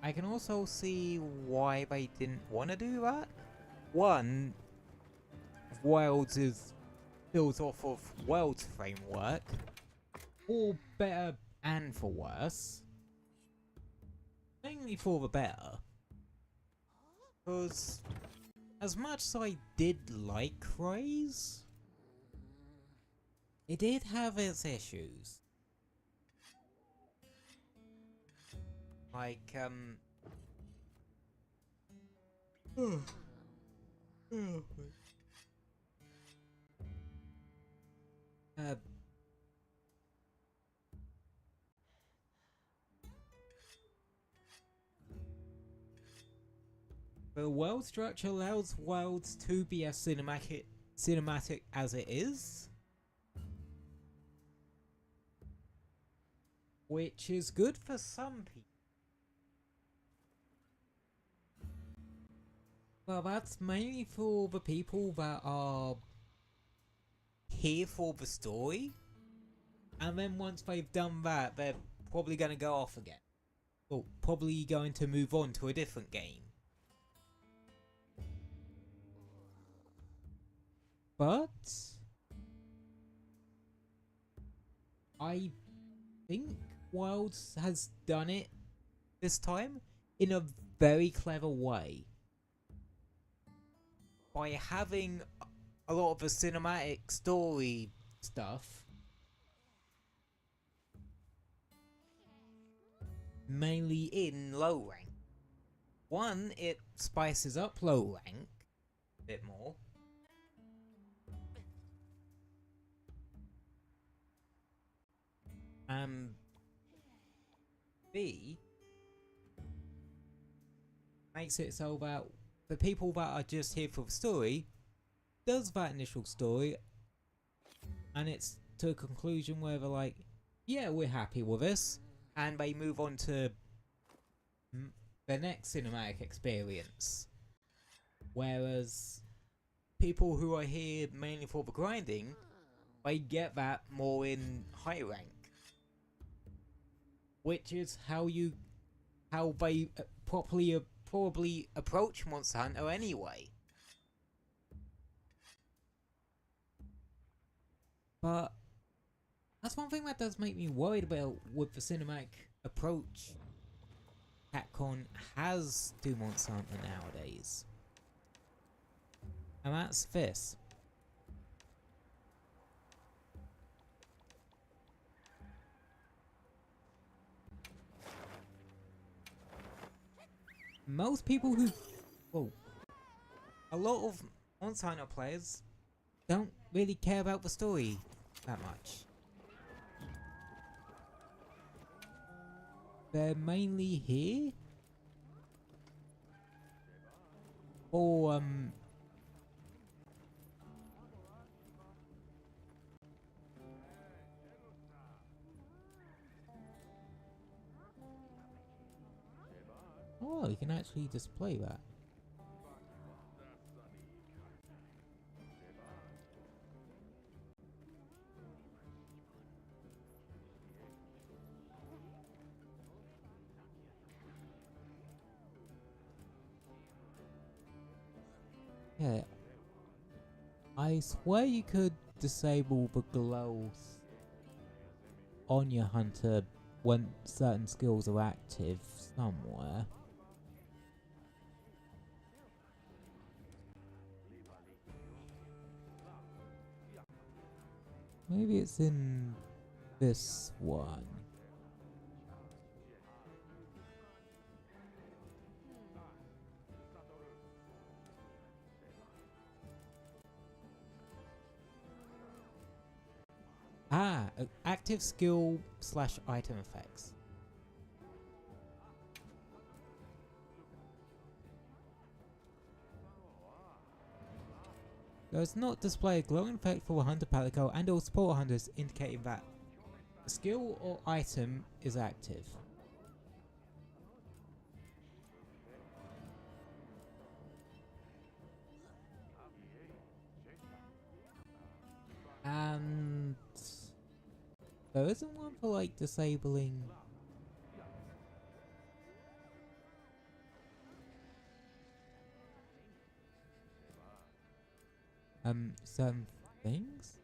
I can also see why they didn't want to do that. One, Wilds is built off of World's framework, for better and for worse. Mainly for the better. Because as much as I did like Rise, it did have its issues. Like, The world structure allows worlds to be as cinematic as it is, which is good for some people. Well, that's mainly for the people that are here for the story, and then once they've done that, they're probably going to go off again. Well, probably going to move on to a different game. But I think Wilds has done it this time in a very clever way. By having a lot of the cinematic story stuff mainly in low rank. One, it spices up low rank a bit more. B, makes it so that the people that are just here for the story does that initial story, and it's to a conclusion where they're like, yeah, we're happy with this, and they move on to the next cinematic experience. Whereas people who are here mainly for the grinding, they get that more in high rank, which is how they probably approach Monster Hunter anyway. But that's one thing that does make me worried about with the cinematic approach Capcom has to Monster Hunter nowadays. And that's this. Most people who... Whoa. A lot of Monster Hunter players don't really care about the story that much. They're mainly here for oh, you can actually display that. Yeah, I swear you could disable the glows on your hunter when certain skills are active somewhere. Maybe it's in this one. Ah, active skill / item effects. Does not display a glowing effect for a hunter palico and or support hunters, indicating that a skill or item is active. And there isn't one for like disabling certain things,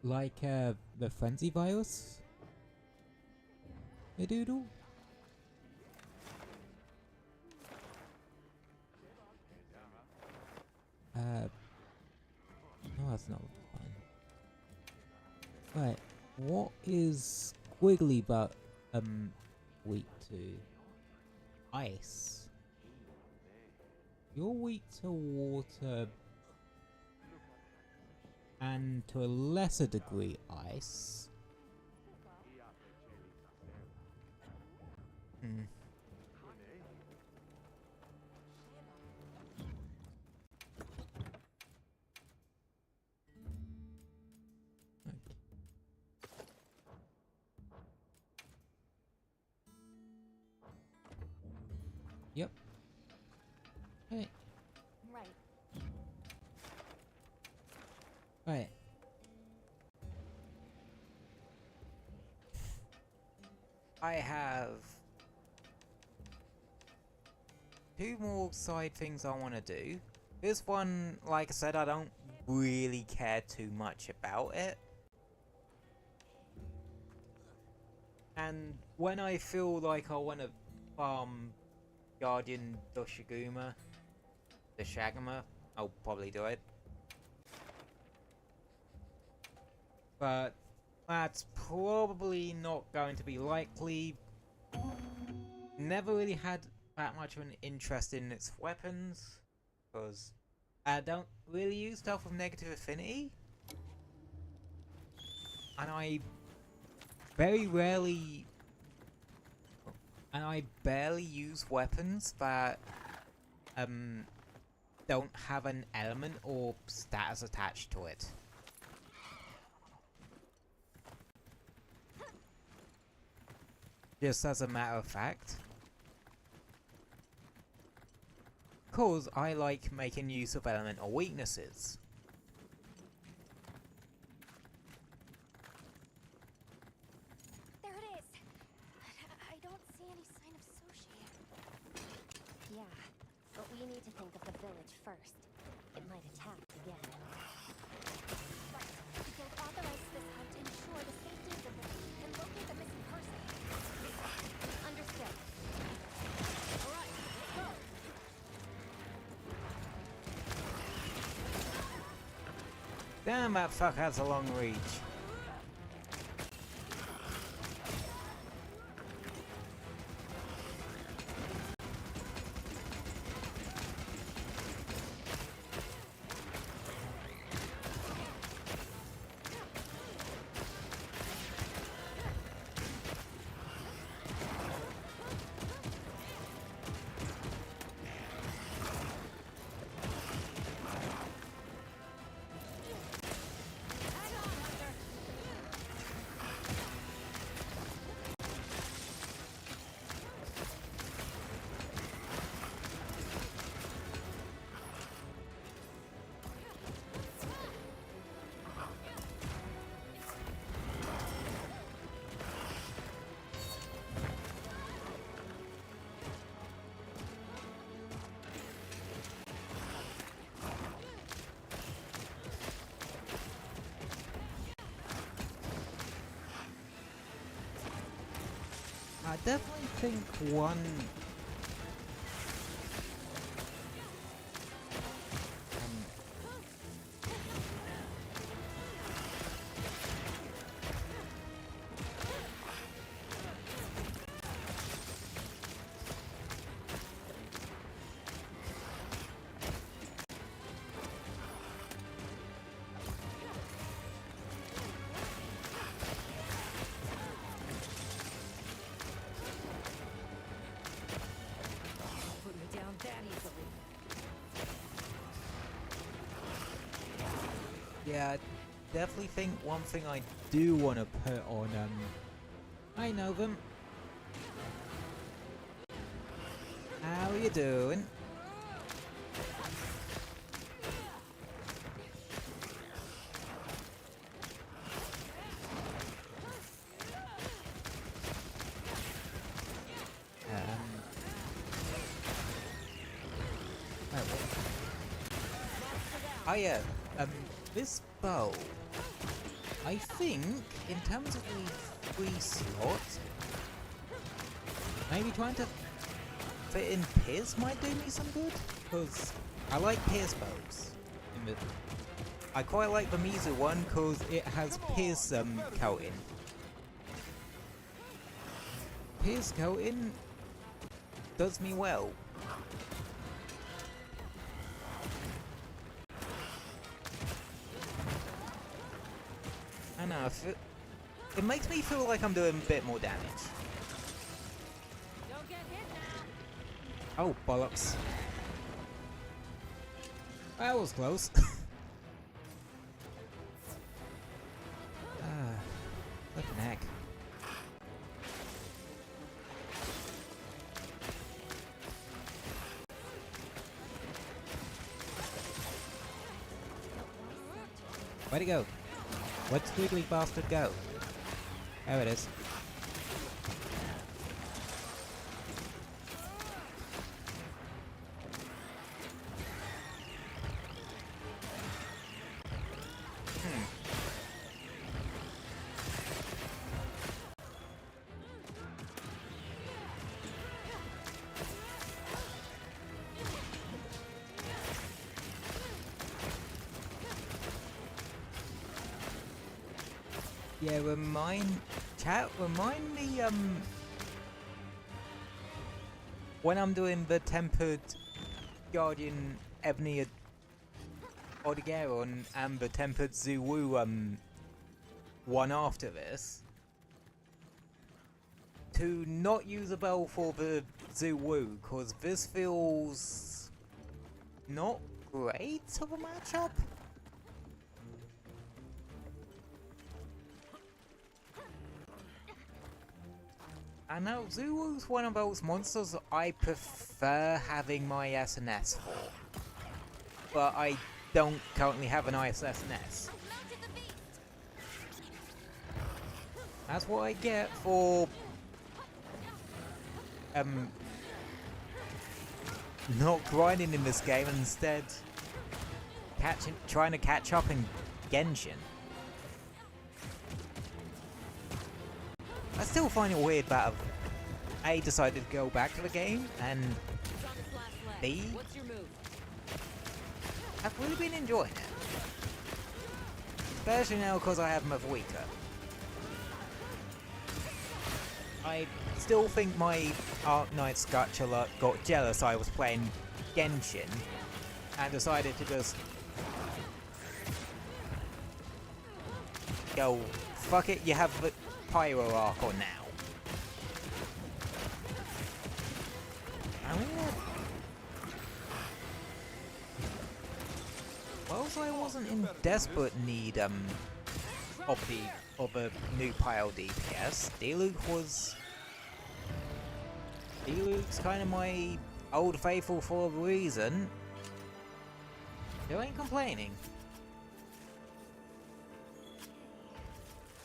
like the frenzy virus. A doodle. No, that's not fun. Right, what is squiggly but weak to? Ice. You're weak to water and to a lesser degree ice. Yep. Hey. Right. Right. I have two more side things I want to do. This one, like I said, I don't really care too much about it. And when I feel like I want to farm Guardian Doshiguma, the Shagama, I'll probably do it. But that's probably not going to be likely. Never really had that much of an interest in its weapons, because I don't really use stuff with negative affinity. And I barely use weapons that don't have an element or status attached to it. Just as a matter of fact. Cause I like making use of elemental weaknesses. There it is. I don't see any sign of Sushi. Yeah, but we need to think of the village first. It might attack again. Right. We'll authorize this hunt to ensure the safety of the village and locate the missing person. Understood. All right, let's go. Damn, that fuck has a long reach. I definitely think one Put me down that easily. yeah, I definitely think one thing I do want to put on, I know them. How you doing? Oh yeah, this bow, I think, in terms of the free slot, maybe trying to fit in Pierce might do me some good, because I like Pierce bows. I quite like the Mizu one, because it has Pierce coating. Pierce coating does me well. I know, it makes me feel like I'm doing a bit more damage. Don't get hit now. Oh, bollocks. That was close. Flippin' heck. Where'd it go? Where'd Squiggly Bastard go? There it is. Yeah, remind me, when I'm doing the Tempered Guardian Ebony Odigeron and the Tempered Zuwu, one after this, to not use a bell for the Zuwu, cause this feels not great of a matchup. I know Zuwu's one of those monsters I prefer having my SNS for, but I don't currently have an ISSNS. That's what I get for not grinding in this game and instead trying to catch up in Genshin. I still find it weird that A, decided to go back to the game, and B, I've really been enjoying it. Especially now because I have Mother weaker. I still think my Arc Knight Scutula got jealous I was playing Genshin and decided to just go, fuck it, you have the Pyro Archon now. I mean, whilst I wasn't in desperate need of a new Pyro DPS, D-Luke's kind of my old faithful for a reason. You ain't complaining.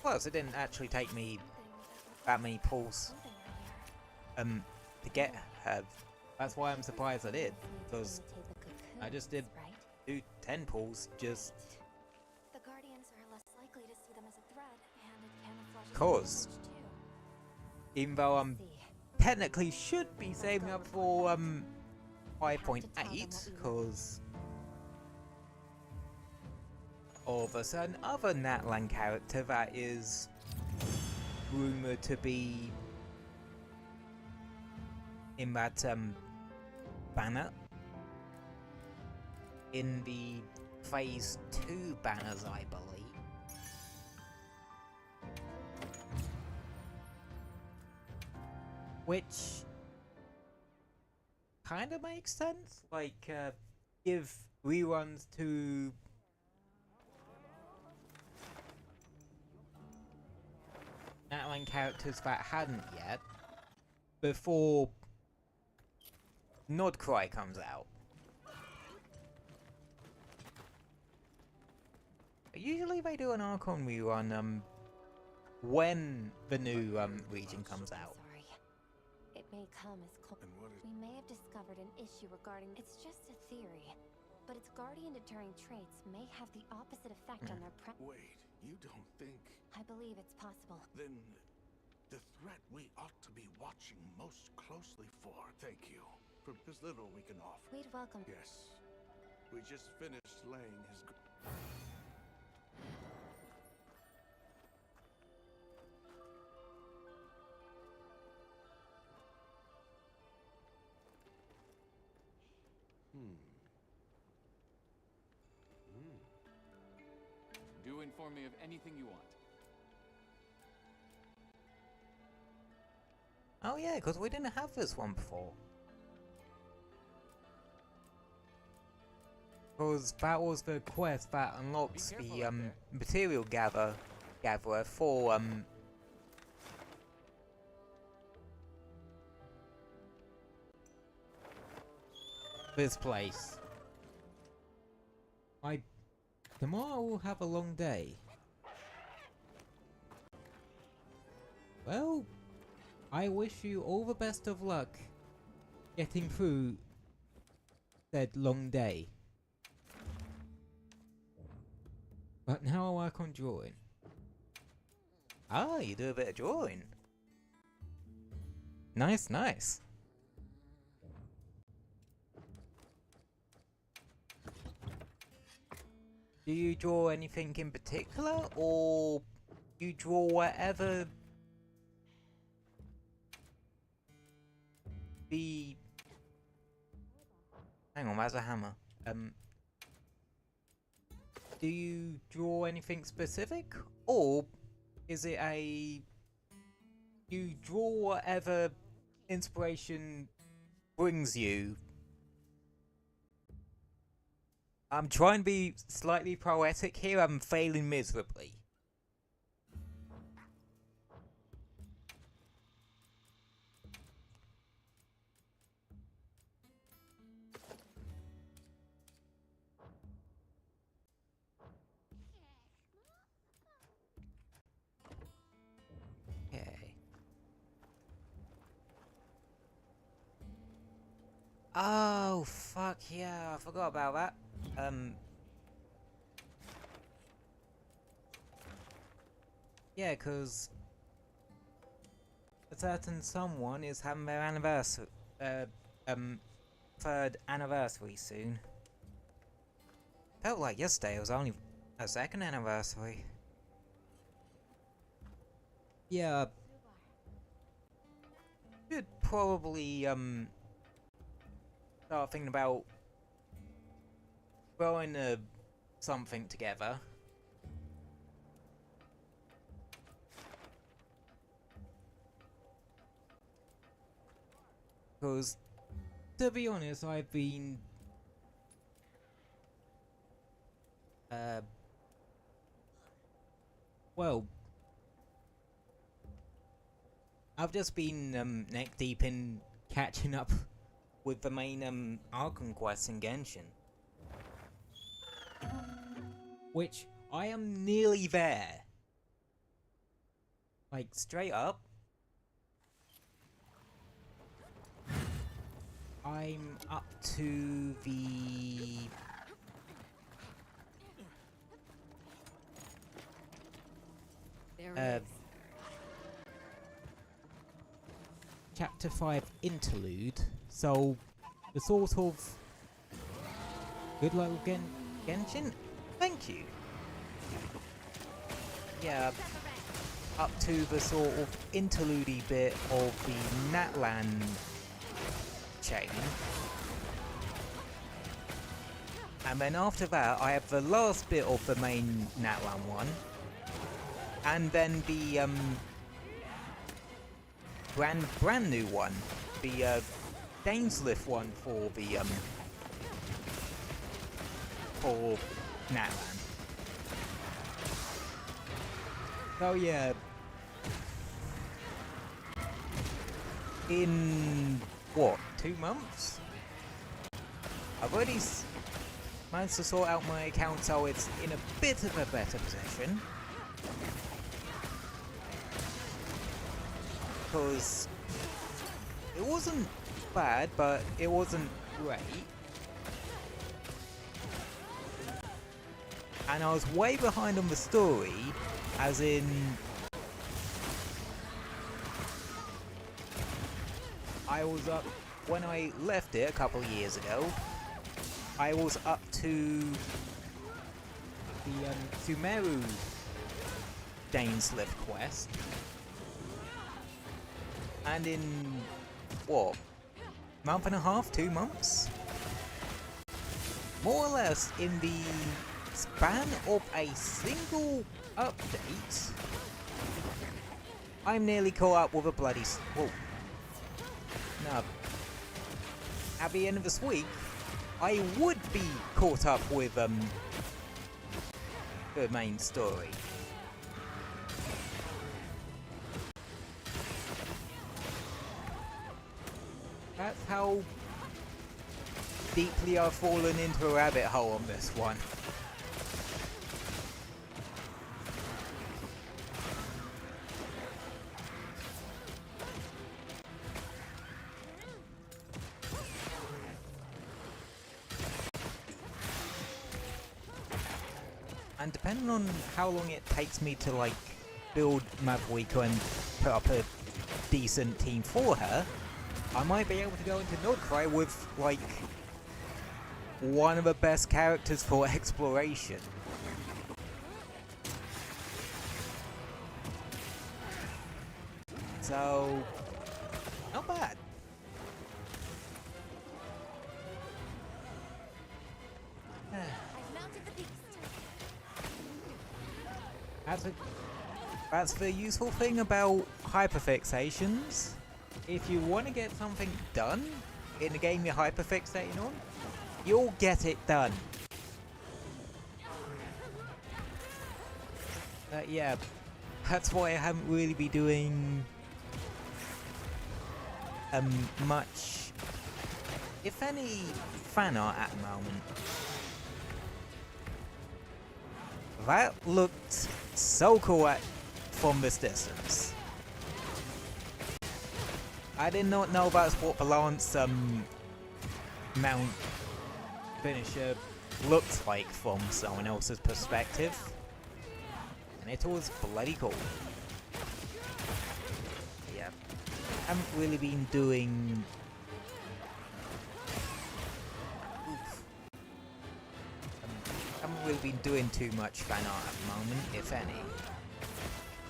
Plus, it didn't actually take me that many pulls to get her. That's why I'm surprised I did, because I just did 10 pulls just The Guardians are less likely to see them as a threat, and it camouflages cause. Even though I'm technically should be saving up for 5.8, because of a certain other Natlan character that is rumored to be in that banner, in the Phase 2 banners, I believe. Which kind of makes sense, like give reruns to Natlan characters that hadn't yet before Nodcry comes out. Usually they do an Archon rerun when the new region comes out. Sorry. It may come as we may have discovered an issue regarding it's just a theory, but its guardian deterring traits may have the opposite effect on their Wait, you don't think... I believe it's possible. Then the threat we ought to be watching most closely for. Thank you. For this little we can offer. We'd welcome. Yes. We just finished laying his... Do inform me of anything you want. Oh yeah, because we didn't have this one before. Because that was the quest that unlocks the material gatherer for this place. I Tomorrow we'll have a long day. Well, I wish you all the best of luck getting through said long day. But now I work on drawing. Ah, you do a bit of drawing. Nice, nice. Do you draw anything in particular, or you draw whatever the... Hang on, where's a hammer? Do you draw anything specific, or is it a... You draw whatever inspiration brings you? I'm trying to be slightly poetic here, I'm failing miserably. Okay. Oh, fuck yeah, I forgot about that. Yeah, cause a certain someone is having their anniversary, third anniversary soon. Felt like yesterday was only a second anniversary. Yeah. Should probably, start thinking about throwing something together. Because, to be honest, I've been... well... I've just been neck deep in catching up with the main Arkham quests in Genshin. Which, I am nearly there. Like, straight up. I'm up to the... Chapter 5 interlude, so the sort of... Good luck with Genshin? Thank you. Yeah, up to the sort of interlude-y bit of the Natlan chain. And then after that, I have the last bit of the main Natlan one. And then the brand new one, the Dainsliff one for the for Natlan. So yeah, in what, 2 months? I've already managed to sort out my account so it's in a bit of a better position. Because it wasn't bad, but it wasn't great. And I was way behind on the story, as in... I was up, when I left it a couple of years ago, I was up to the Sumeru Dainsliff quest. And in, what, month and a half, 2 months? More or less in the span of a single update, I'm nearly caught up with a bloody... Whoa. No. At the end of this week, I would be caught up with, the main story. That's how deeply I've fallen into a rabbit hole on this one. and depending on how long it takes me to like build Mavuika and put up a decent team for her, I might be able to go into Nordcry with like one of the best characters for exploration. So, not bad. I've mounted the beast. That's the useful thing about hyperfixations. If you want to get something done in the game you're hyperfixating on, you'll get it done. Yeah, that's why I haven't really been doing much, if any, fan art at the moment. That looked so cool from this distance. I did not know that's what Valance mount finisher looked like from someone else's perspective. And it was bloody cool. Yeah. I haven't really been doing... haven't really been doing too much fan art at the moment, if any.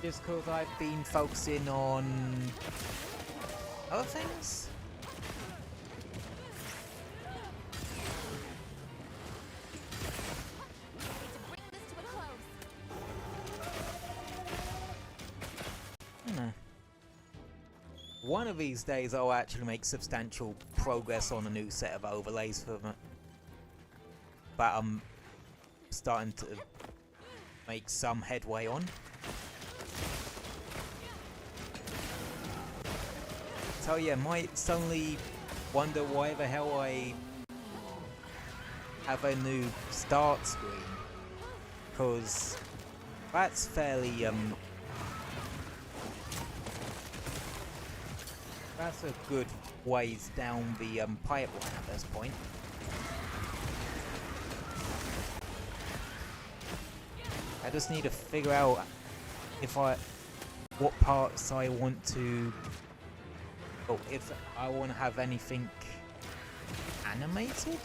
Just because I've been focusing on other things. One of these days I'll actually make substantial progress on a new set of overlays for them. But I'm starting to make some headway on. So yeah, might suddenly wonder why the hell I have a new start screen. Cause that's fairly that's a good ways down the pipeline at this point. I just need to figure out what parts I want to, or if I want to have anything animated,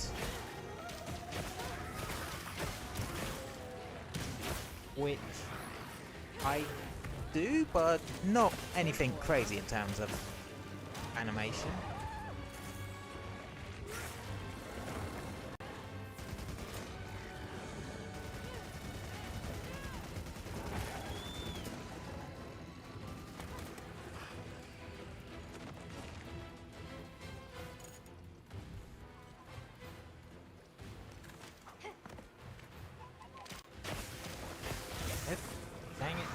which I do, but not anything crazy in terms of animation. Dang it.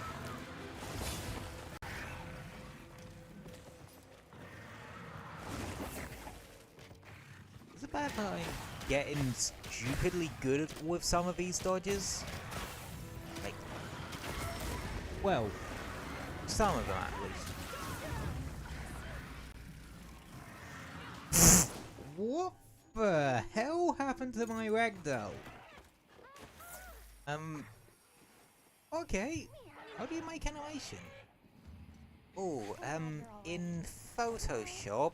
Is it bad that I'm getting stupidly good with some of these dodges? Like, well, some of them at least. What the hell happened to my ragdoll? Okay. How do you make animation? Oh, in Photoshop.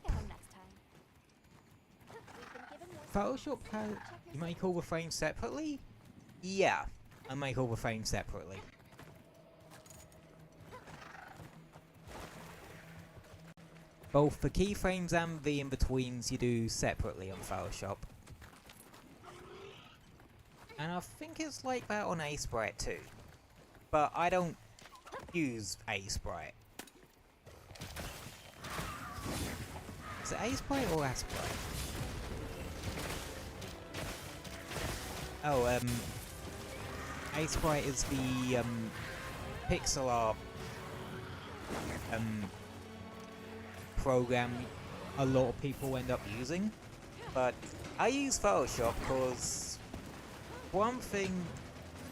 Photoshop has... You make all the frames separately? Yeah, I make all the frames separately. Both the keyframes and the in-betweens you do separately on Photoshop. And I think it's like that on A-Sprite too. But I don't use A-Sprite. Is it A-Sprite or A-Sprite? Oh, A-Sprite is the pixelart program a lot of people end up using. But I use Photoshop because, one thing,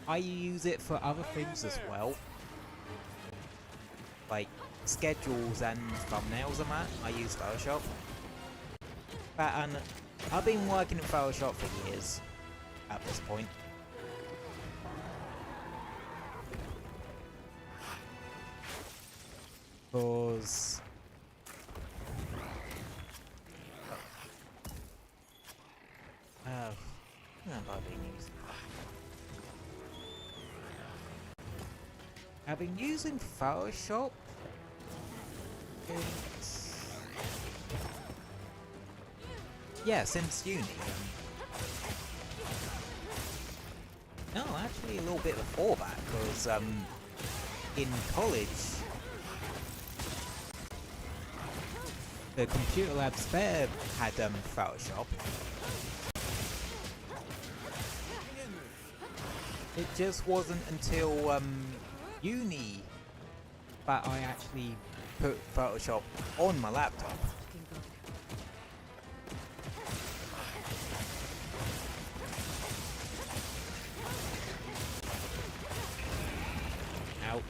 I use it for other things as well. Like schedules and thumbnails and that, I use Photoshop. And I've been working in Photoshop for years at this point. Cause I've been using Photoshop since uni. No, actually a little bit before that, because in college the computer labs there had Photoshop. It just wasn't until uni that I actually put Photoshop on my laptop. Ow.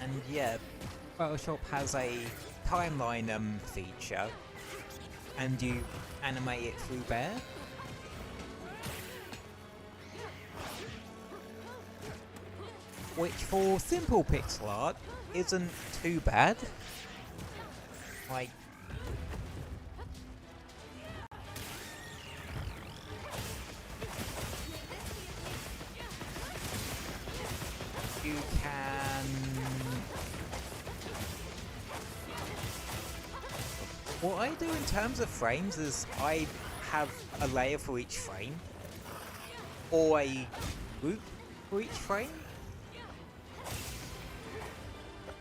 And yeah, Photoshop has a timeline feature, and you animate it through there. Which for simple pixel art isn't too bad. Like, you can... What I do in terms of frames is I have a layer for each frame, or a group for each frame.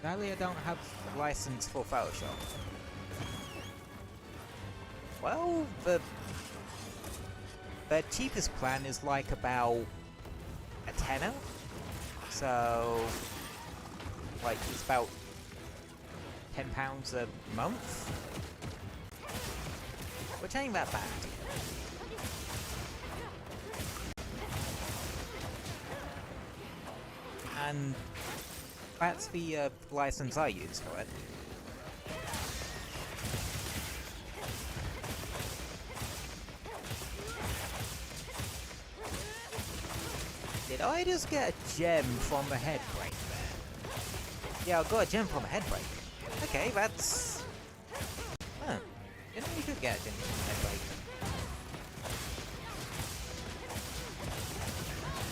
Sadly, I don't have license for Photoshop. Well, the cheapest plan is like about a tenner. So, like, it's about £10 a month, which ain't that bad. And that's the license I use for it. Did I just get a gem from the head break there? Yeah, I got a gem from a head break. Okay, that's... Huh. Didn't you could get a gem from a head break?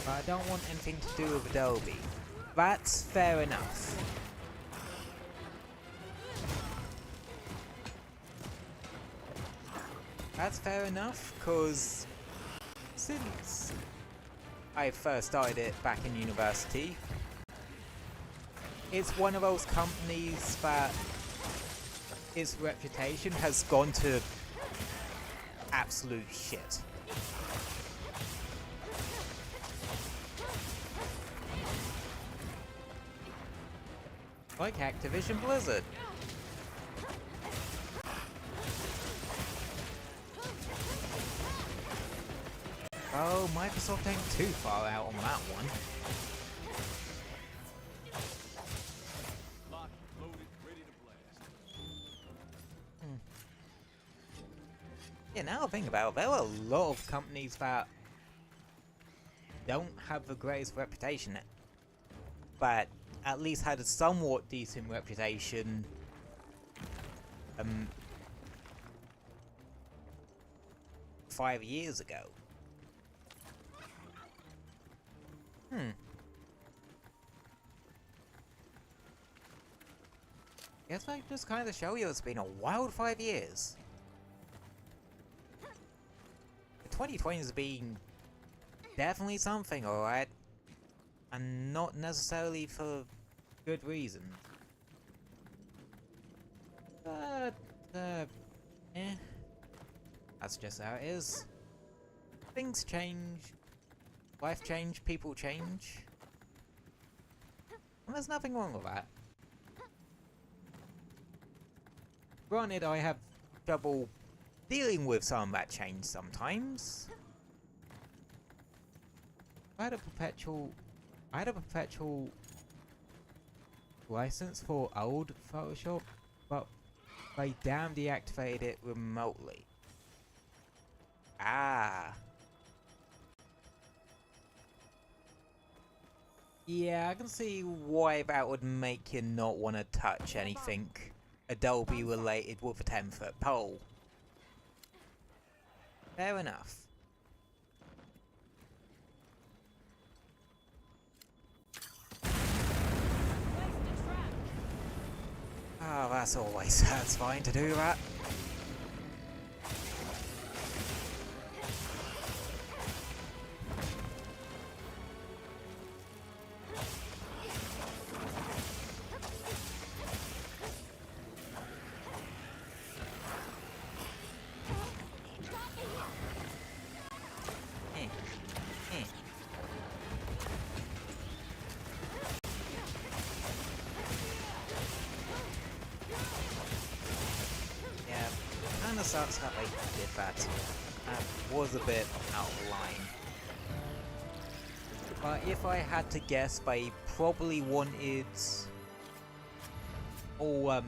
But I don't want anything to do with Adobe. That's fair enough. That's fair enough, because since I first started it back in university, it's one of those companies that its reputation has gone to absolute shit. Like Activision Blizzard. Oh, Microsoft ain't too far out on that one. Locked, loaded, ready to blast. Yeah, now I think about it, there are a lot of companies that don't have the greatest reputation, but at least had a somewhat decent reputation 5 years ago. Guess I just kind of show you it's been a wild 5 years. 2020 has been definitely something, alright? And not necessarily for good reason. But, that's just how it is. Things change. Life change, people change. And there's nothing wrong with that. Granted, I have trouble dealing with some of that change sometimes. I had a perpetual license for old Photoshop, but I damn deactivated it remotely. Ah. Yeah, I can see why that would make you not want to touch anything Adobe related with a 10-foot pole. Fair enough. Oh, that's always satisfying to do that. Kinda sucks how they did that. That was a bit out of line. But if I had to guess, they probably wanted all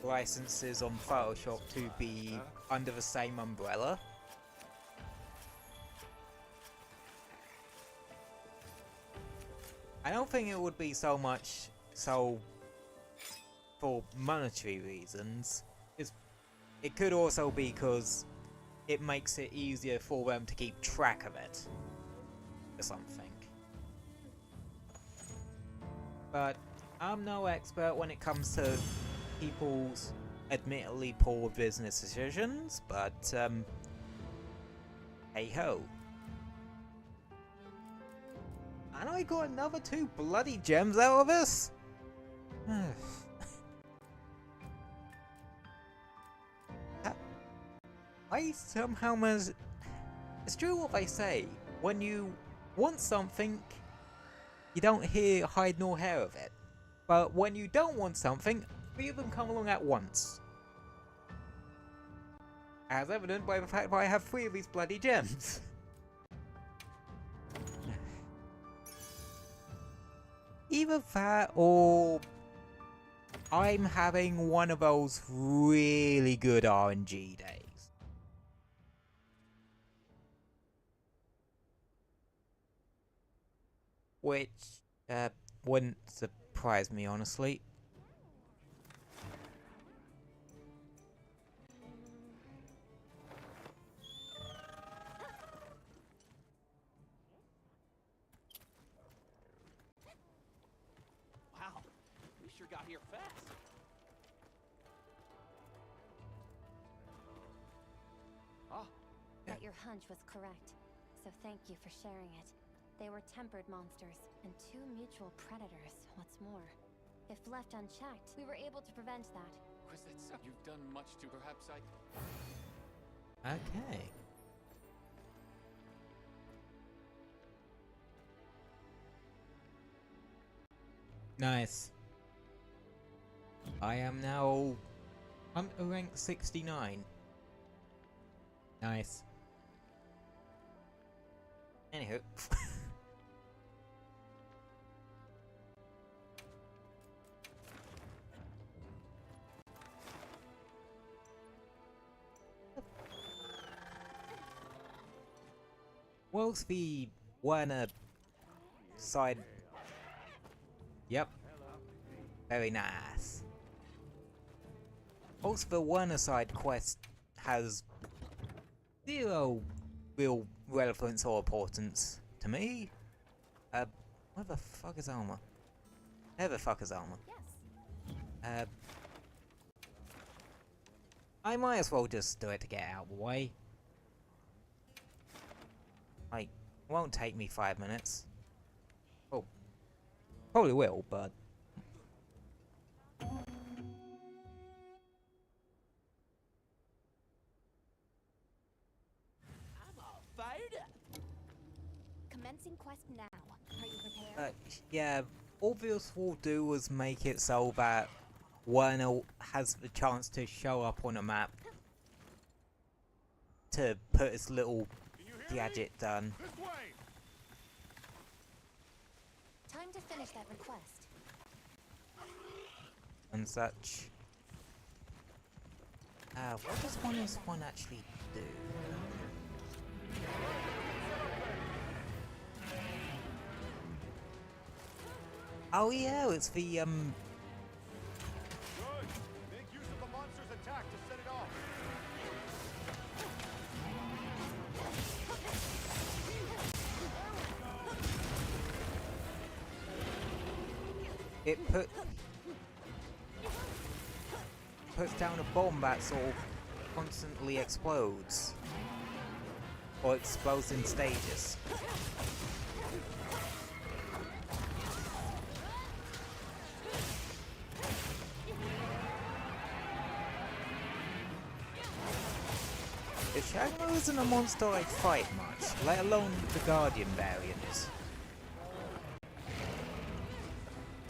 licenses on Photoshop to be under the same umbrella. I don't think it would be so much so for monetary reasons. It could also be because it makes it easier for them to keep track of it or something. But I'm no expert when it comes to people's admittedly poor business decisions, but hey ho. And I got another 2 bloody gems out of this? I somehow managed... It's true what they say. When you want something, you don't hide nor hair of it. But when you don't want something, 3 of them come along at once. As evident by the fact that I have 3 of these bloody gems. Either that or I'm having one of those really good RNG days. Which wouldn't surprise me, honestly. Wow, we sure got here fast. That your hunch was correct, so thank you for sharing it. They were tempered monsters, and 2 mutual predators, what's more. If left unchecked, we were able to prevent that. Chris, that's you've done much to perhaps Okay. Nice. I am now Hunter rank 69. Nice. Anywho. Whilst the Werner side... Yep. Very nice. Also, the Werner side quest has 0 real relevance or importance to me. Where the fuck is armor? Where the fuck is armor? Yes. I might as well just do it to get out of the way. Like, it won't take me 5 minutes. Oh, probably will, but... I'm all fired up. Commencing quest now. Are you prepared? Yeah, all this will do is make it so that Werner has the chance to show up on a map to put his little gadget done. This way! Time to finish that request. And such. What does this one actually do? Oh yeah, it's the Good. Make use of the monster's attack to set it off. it puts down a bomb that sort of constantly explodes. Or explodes in stages. The Shagmo isn't a monster I'd fight much, let alone the Guardian variant.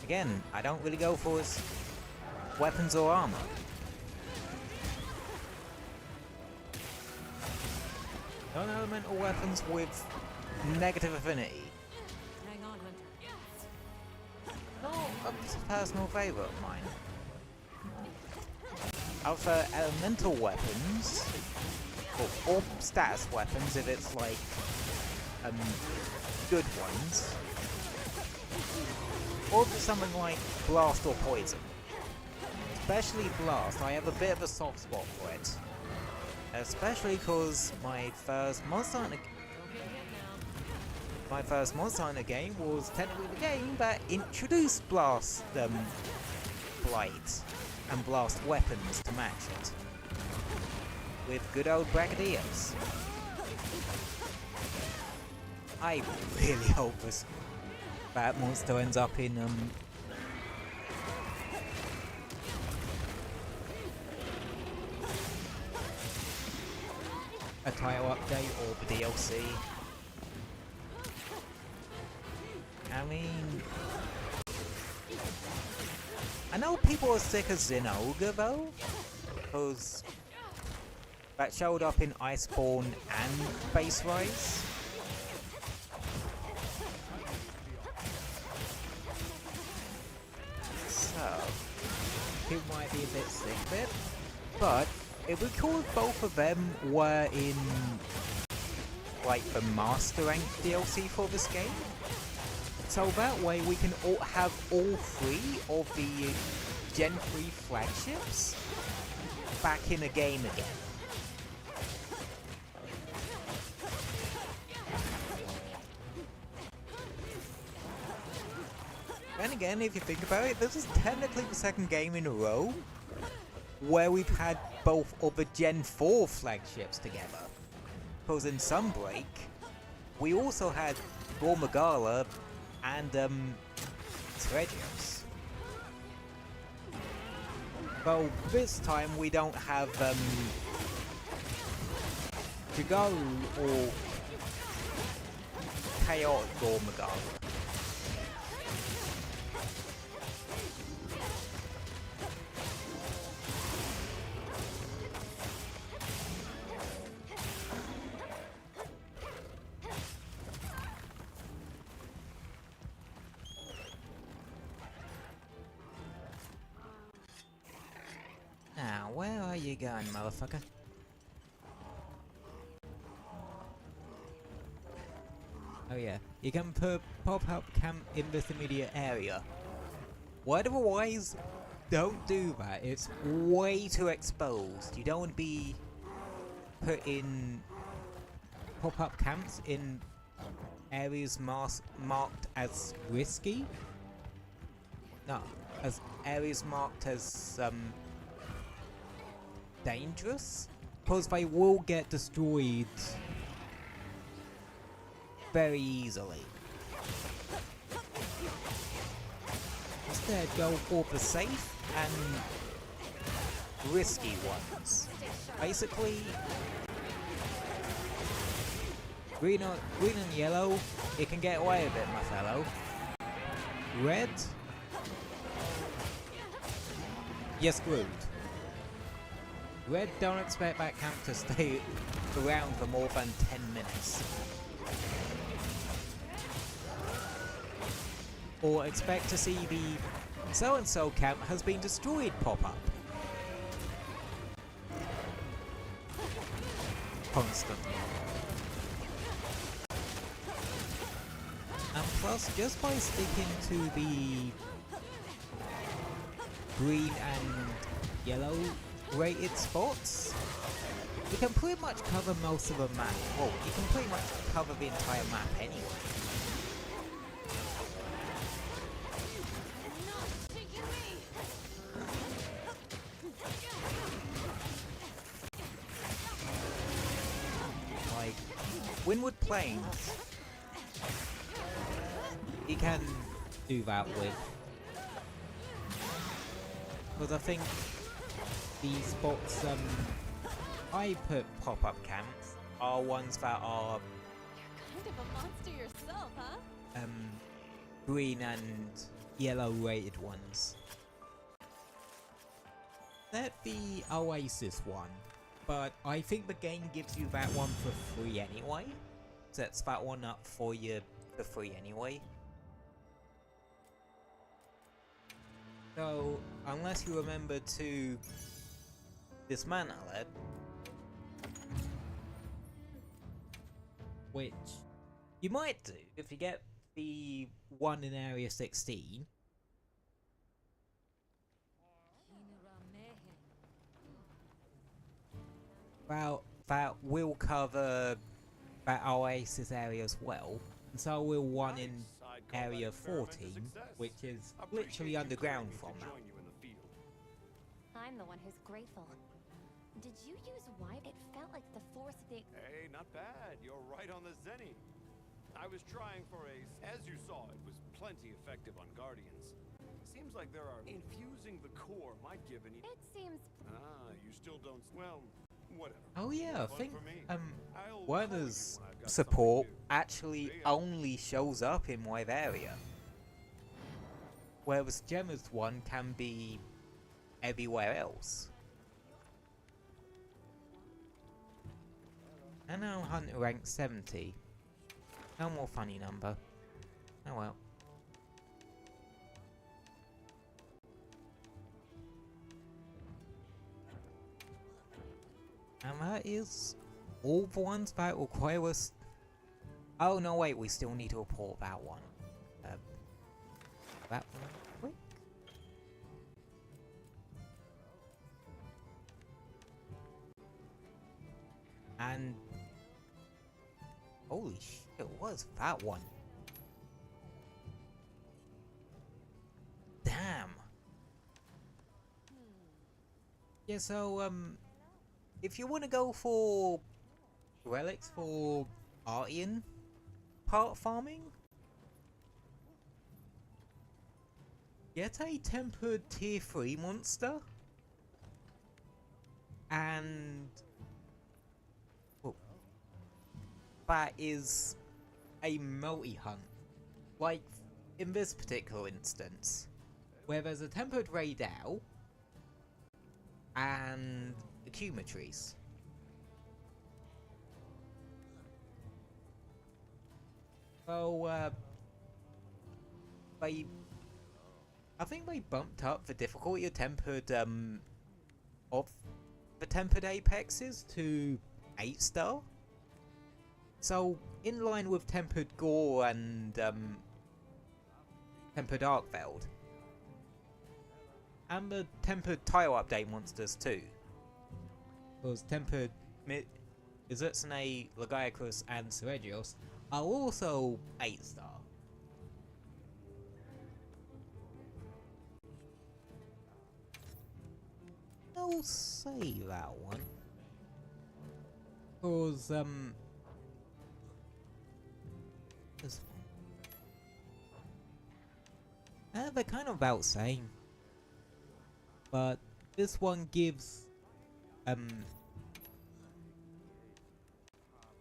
Again, I don't really go for his weapons or armor. Non-elemental weapons with negative affinity. Hang on, Hunter. Not a personal favourite of mine. Other elemental weapons, or status weapons if it's like good ones, or if it's something like blast or poison. Especially blast, I have a bit of a soft spot for it. Especially because my first Monster Hunter game was technically the game that introduced Blast Blight and Blast weapons to match it. With good old Brachydios. I really hope that monster ends up in a title update or the DLC. I mean, I know people are sick of Zinogre though, because that showed up in Iceborne and Base Rise. So, people might be a bit sick of it, but if we call both of them were in like the Master Rank DLC for this game, so that way we can have all three of the Gen 3 flagships back in a game again. Then again, if you think about it, this is technically the second game in a row where we've had both of the Gen 4 flagships together. Because in Sunbreak, we also had Gormagala and Tregios. Though this time we don't have Jigaru or Chaotic Gormagala. Now, where are you going, motherfucker? Oh yeah, you can put pop-up camp in this immediate area. Otherwise, don't do that. It's way too exposed. You don't want to be put in pop-up camps in areas marked as risky. No, as areas marked as dangerous, because they will get destroyed very easily. Instead, go for the safe and risky ones. Basically, green and yellow, you can get away with it, my fellow. Red, you're screwed. Red, don't expect that camp to stay around for more than 10 minutes. Or expect to see the so-and-so camp has been destroyed pop up. Constantly. And Plus, just by sticking to the green and yellow rated spots, you can pretty much cover most of the map. Well, you can pretty much cover the entire map anyway. Like, Windward Plains, you can do that with. Because I think the spots I put pop-up camps are ones that are You're kind of a monster yourself, huh? green and yellow rated ones. That's the Oasis one, but I think the game gives you that one for free anyway. Sets that one up for you for free anyway. So, unless you remember to dismantle it, which you might do if you get the one in Area 16. Well, that will cover that Oasis area as well, and so will one in Area 14, which is literally underground from that. I'm the one who's grateful. Did you use wipe? It felt like the force of the... Hey, not bad. You're right on the zenny. I was trying for a... As you saw, it was plenty effective on Guardians. Seems like there are... Infusing the core might give an... It seems... Ah, you still don't... Well, whatever. Oh yeah, I think I'll Werner's call you when I've got support something new. actually only shows up in Wave Area, whereas Gemma's one can be everywhere else. And now Hunter rank 70. No more funny number. Oh well. And that is all the ones that require us. Oh no, wait, we still need to report that one. That one quick. And holy shit, what was that one? Damn. Yeah, so if you want to go for relics for Artian part farming, get a tempered tier 3 monster and that is a multi-hunt, like in this particular instance, where there's a tempered raid owl and accumulatories. So, I think they bumped up the difficulty of tempered, of the tempered apexes to 8-star. So, in line with tempered gore and, tempered Arkveld. And the tempered tile update monsters too. Because tempered Izutsune, Lagiacrus and Seregios are also 8-star. I'll say that one. Because, this one. They're kind of about same. But this one gives,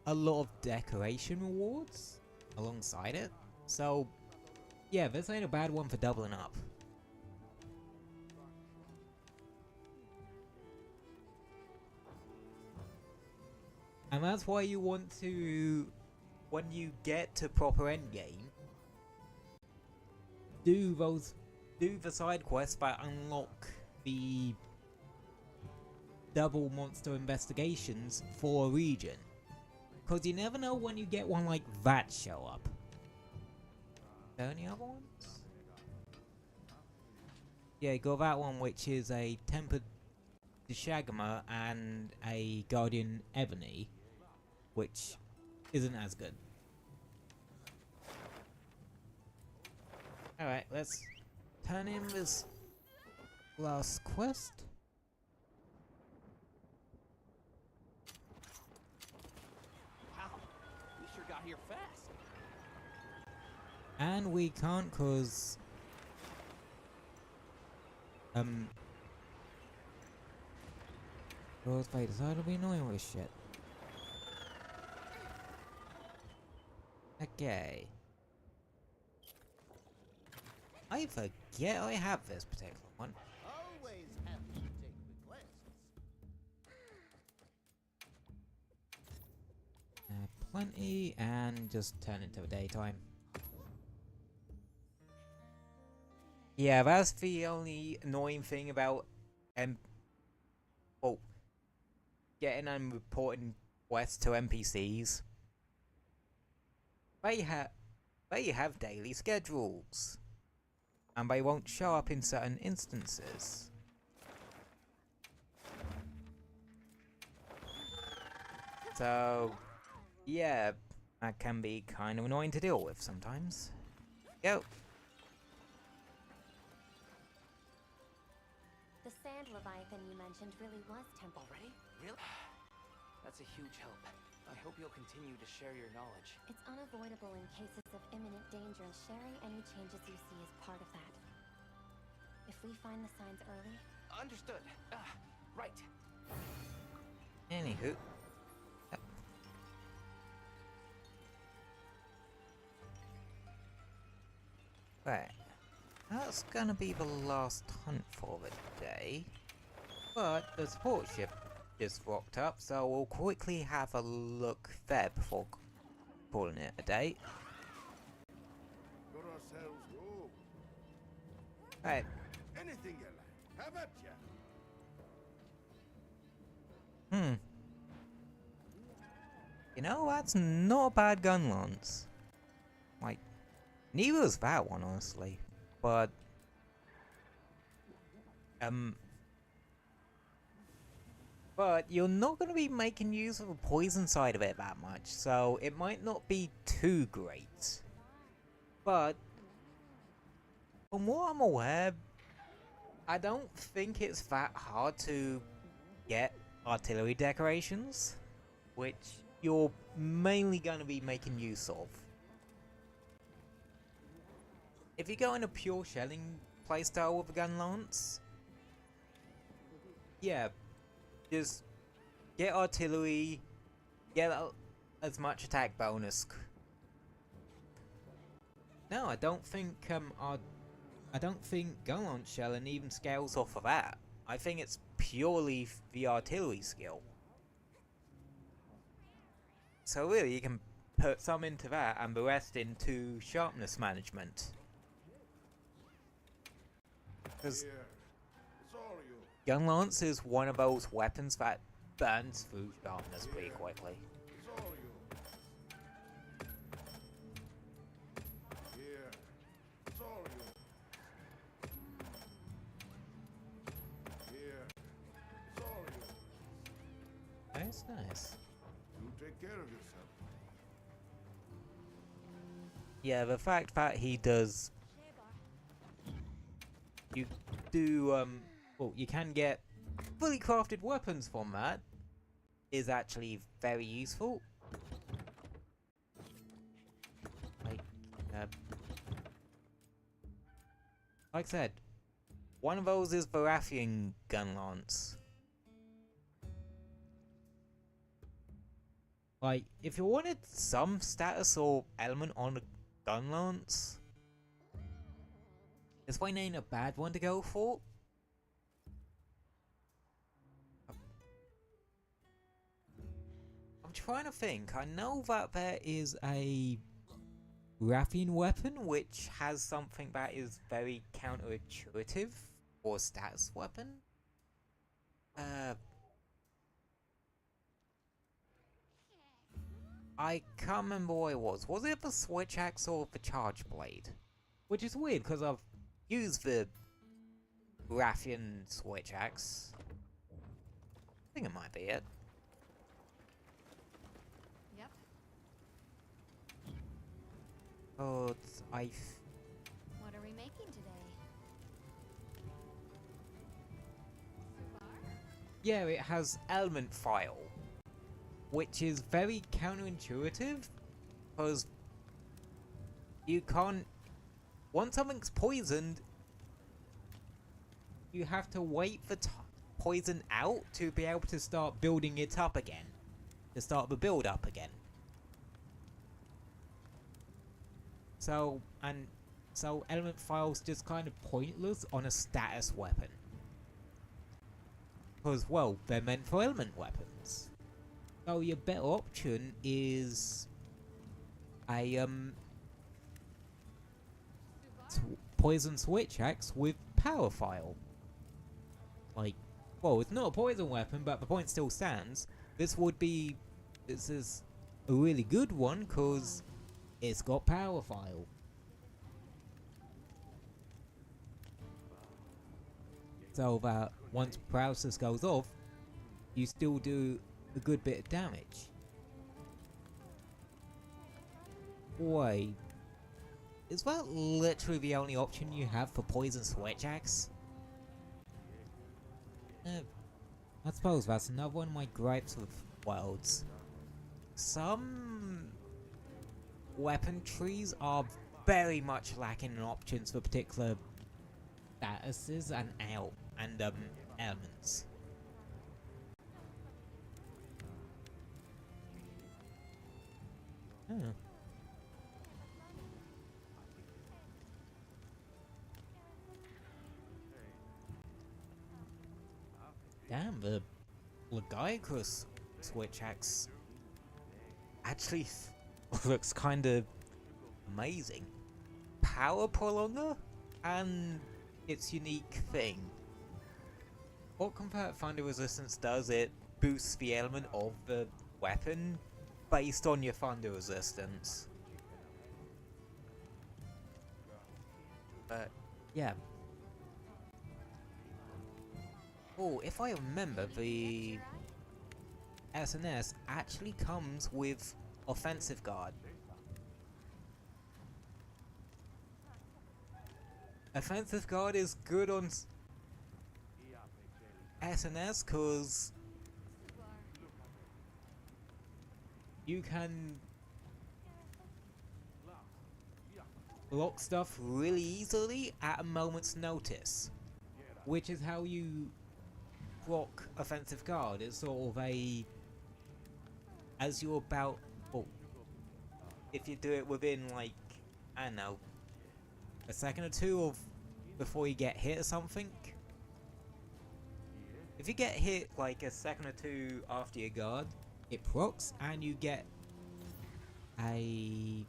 a lot of decoration rewards alongside it. So, yeah, this ain't a bad one for doubling up. And that's why you want to, when you get to proper endgame, do the side quests that unlock the double monster investigations for a region. Because you never know when you get one like that show up. there any other ones? Yeah, you got that one, which is a tempered Deshagama and a Guardian Ebony, which isn't as good. Alright, let's turn in this last quest. Wow, we sure got here fast. And we can't cause Crossfade decided to be annoying with shit. Okay. I forget I have this particular one. Always happy to take requests. Plenty, and just turn it to daytime. Yeah, that's the only annoying thing about getting and reporting quests to NPCs. They have daily schedules, and they won't show up in certain instances. So, yeah, that can be kind of annoying to deal with sometimes. Go. The sand leviathan you mentioned really was temple. Already? Really? That's a huge help. I hope you'll continue to share your knowledge. It's unavoidable in cases of imminent danger, and sharing any changes you see is part of that. If we find the signs early... Understood. Right. Anywho. Yep. Right. That's gonna be the last hunt for the day. But the support ship just rocked up, so we'll quickly have a look there before calling it a day. Got ourselves. Oh, Right. anything you like. Have at ya. You know, that's not a bad gun lance. Like, neither is that one, honestly. But, but you're not going to be making use of the poison side of it that much, so it might not be too great. But, from what I'm aware, I don't think it's that hard to get artillery decorations, which you're mainly going to be making use of. If you go in a pure shelling playstyle with a gun lance, yeah, just get artillery, get as much attack bonus. No, I don't think gun launch shelling even scales off of that. I think it's purely the artillery skill. So really, you can put some into that and the rest into sharpness management. Because Here, it's all you. gun lance is one of those weapons that burns through sharpness pretty quickly. It's all you. Here, it's all you. Here, it's all you. That's nice. You take care of yourself. Yeah, the fact that he does... You do, well, you can get fully crafted weapons from that is actually very useful. Like I said, one of those is Varathian gun lance. Like, if you wanted some status or element on a gun lance, this one ain't a bad one to go for. I'm trying to think. I know that there is a Rathian weapon which has something that is very counterintuitive for a status weapon. I can't remember what it was. Was it the switch axe or the charge blade? Which is weird, because I've used the Rathian switch axe. I think it might be it. Yep. But What are we making today? yeah, it has element file, which is very counterintuitive, because you can't. Once something's poisoned, you have to wait for poison out to be able to start building it up again, to start the build up again. So element file's just kind of pointless on a status weapon. Because, well, they're meant for element weapons. So your better option is a poison switch axe with power file. Like, well, it's not a poison weapon, but the point still stands. This is a really good one because it's got power file. So that once paralysis goes off, you still do a good bit of damage. Wait, is that literally the only option you have for poison switch axe? I suppose that's another one of my gripes with Worlds. Some weapon trees are very much lacking in options for particular statuses and elements. Huh. Damn, the Legiacrus switch axe actually looks kind of amazing. Power prolonger and its unique thing. What Convert Thunder Resistance does, it boosts the element of the weapon based on your thunder resistance. But yeah. Oh, if I remember, the SNS actually comes with offensive guard. Offensive guard is good on SNS because you can block stuff really easily at a moment's notice, which is how you block offensive guard. It's sort of a, as you're about, well, if you do it within like, I don't know, a second or two of before you get hit or something. If you get hit like a second or two after your guard, it procs and you get a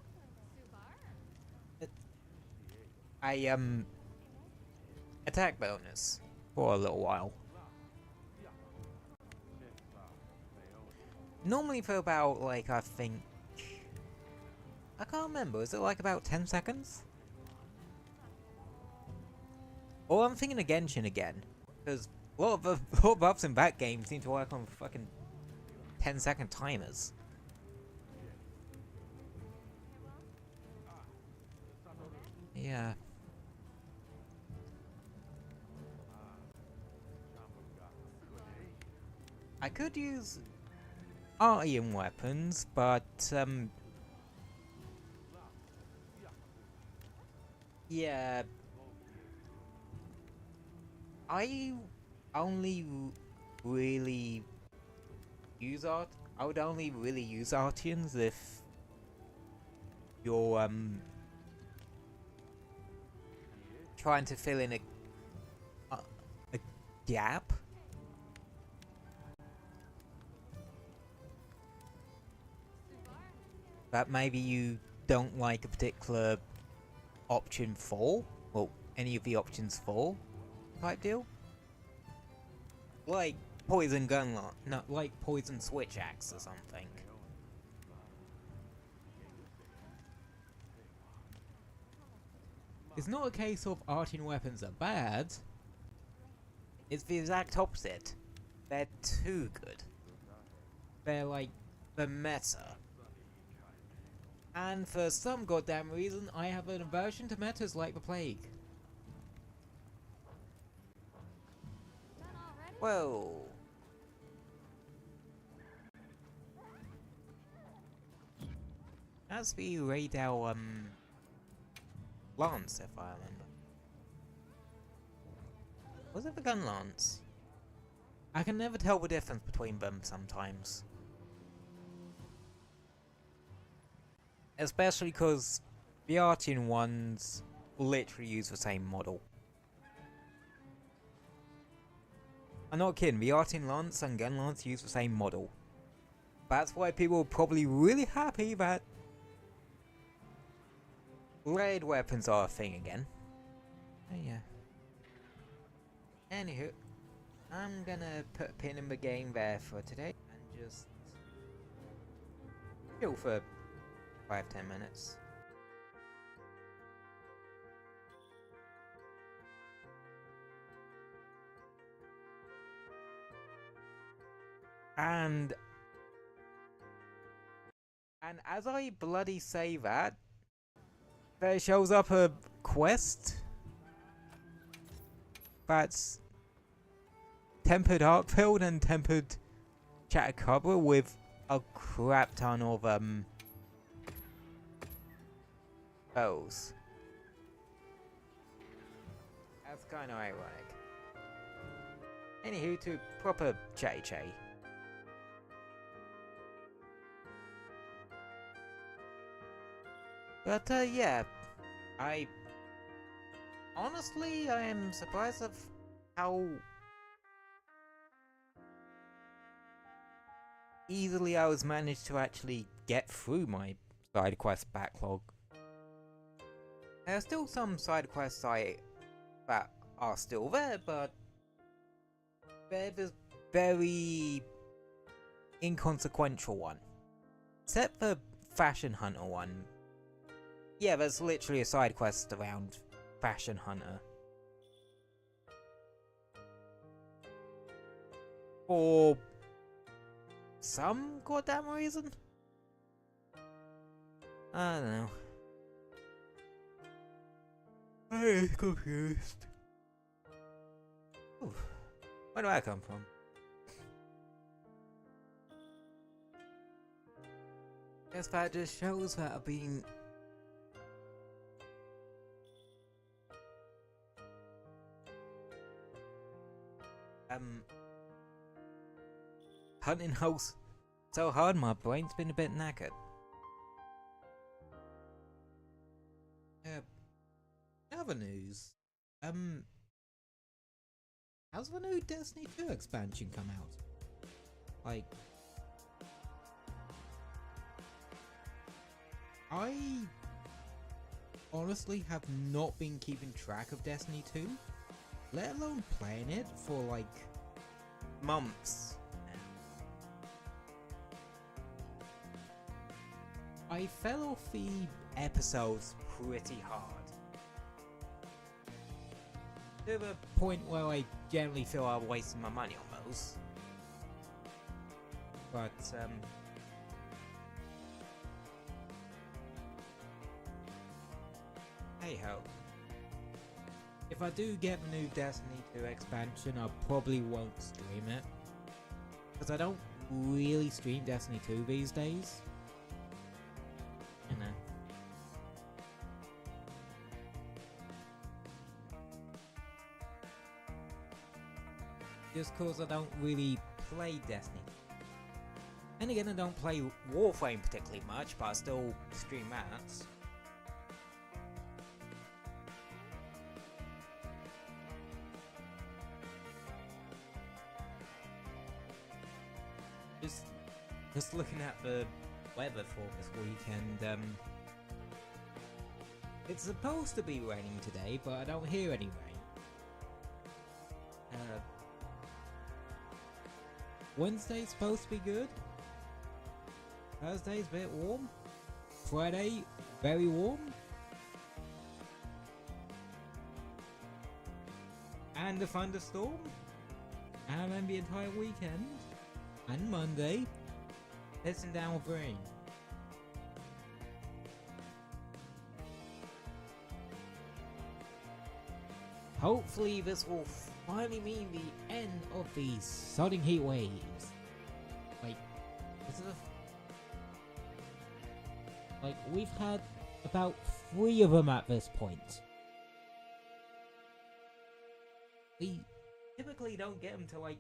attack bonus for a little while. Normally for about like, I think, I can't remember, is it like about 10 seconds? Or I'm thinking of Genshin again, because a lot of ups in that game seem to work on fucking 10-second timers. Yeah. I could use iron weapons, but yeah, I only really use I would only really use Artians if you're trying to fill in a gap. That maybe you don't like a particular option for, well, any of the options for, type deal. Like poison gunlock, not like poison switch axe or something. It's not a case of arting weapons are bad. It's the exact opposite. They're too good. They're like the meta. And for some goddamn reason, I have an aversion to metas like the plague. Done already? Whoa. That's the radar, lance, if I remember. Was it the gun lance? I can never tell the difference between them sometimes. Especially because the Artian ones literally use the same model. I'm not kidding, the Artian lance and gun lance use the same model. That's why people are probably really happy that layered weapons are a thing again. Oh yeah. Anywho, I'm gonna put a pin in the game there for today and just chill for 5-10 minutes. And as I bloody say that, there shows up a quest that's tempered Arcfield and tempered Chatacabra with a crap ton of bows. That's kind of ironic. Anywho, to proper chatty. But yeah, I am surprised of how easily I was managed to actually get through my side quest backlog. There are still some side quests that are still there, but they're the very inconsequential one. Except the Fashion Hunter one. Yeah, there's literally a side quest around Fashion Hunter. For some goddamn reason? I don't know. I'm confused. Ooh. Where do I come from? Guess that just shows that I've been hunting house so hard my brain's been a bit knackered. Other news. How's the new Destiny 2 expansion come out? Like, I honestly have not been keeping track of Destiny 2, let alone playing it for like months now. I fell off the episodes pretty hard, to the point where I generally feel I'm wasting my money on those. But hey ho. If I do get the new Destiny 2 expansion, I probably won't stream it, because I don't really stream Destiny 2 these days. You know. Just cause I don't really play Destiny. And again, I don't play Warframe particularly much, but I still stream that. Just looking at the weather for this weekend, it's supposed to be raining today, but I don't hear any rain. Wednesday's supposed to be good. Thursday's a bit warm. Friday, very warm. and a thunderstorm, and then the entire weekend and Monday pissing down with rain. Hopefully this will finally mean the end of these sodding heat waves. Like, this is like, we've had about 3 of them at this point. We typically don't get them till like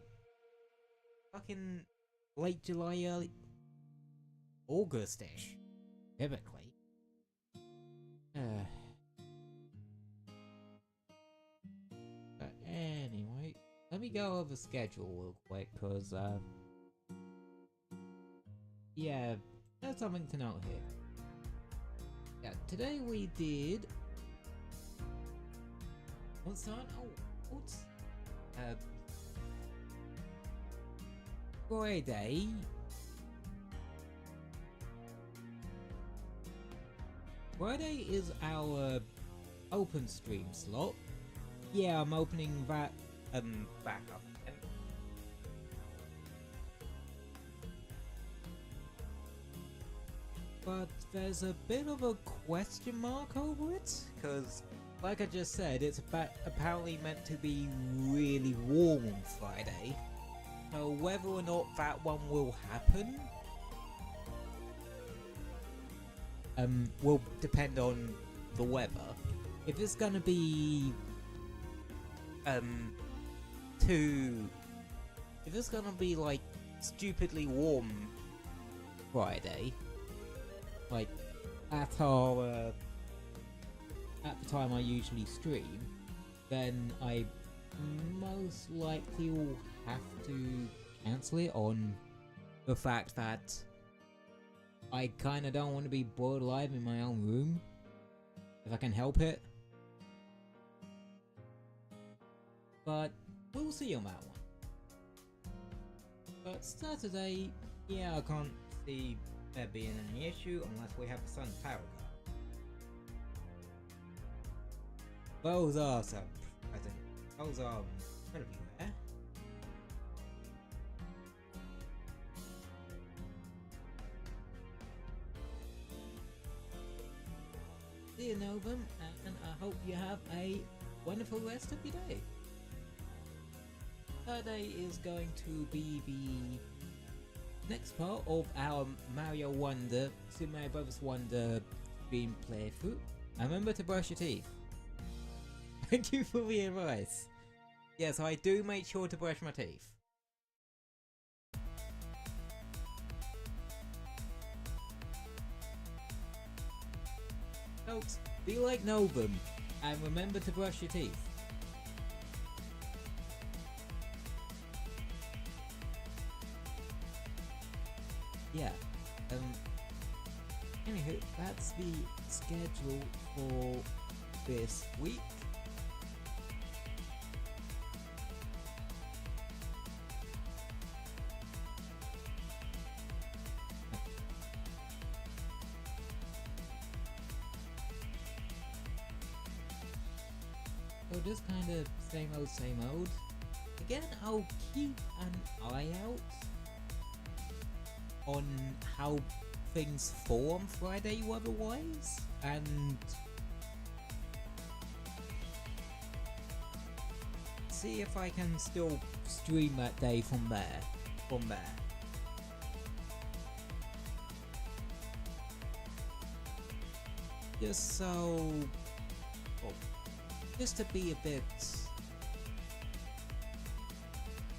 fucking late July, early August-ish. Typically. But anyway, let me go over the schedule real quick, cause yeah, there's something to note here. Yeah, today we did. What's that? Oh, what's Friday. Friday is our open stream slot. Yeah, I'm opening that back up again. But there's a bit of a question mark over it, because like I just said, it's apparently meant to be really warm on Friday. So whether or not that one will happen will depend on the weather. If it's gonna be if it's gonna be like stupidly warm Friday, like at our at the time I usually stream, then I most likely will have to cancel it on the fact that I kinda don't want to be bored alive in my own room if I can help it. But we'll see on that one. But Saturday, yeah, I can't see there being any issue unless we have the sun's power cut. Those are some, I think, those are incredibly rare. See you, Novum, and I hope you have a wonderful rest of your day. Saturday is going to be the next part of our Mario Wonder, Super Mario Bros. Wonder stream playthrough. And remember to brush your teeth. Thank you for the advice. Yes, I do make sure to brush my teeth. Folks, be like Novum, and remember to brush your teeth. Yeah, anywho, that's the schedule for this week. So just kind of same old. Again, I'll keep an eye out on how things fall on Friday weather-wise, and see if I can still stream that day from there. Just so, well, just to be a bit,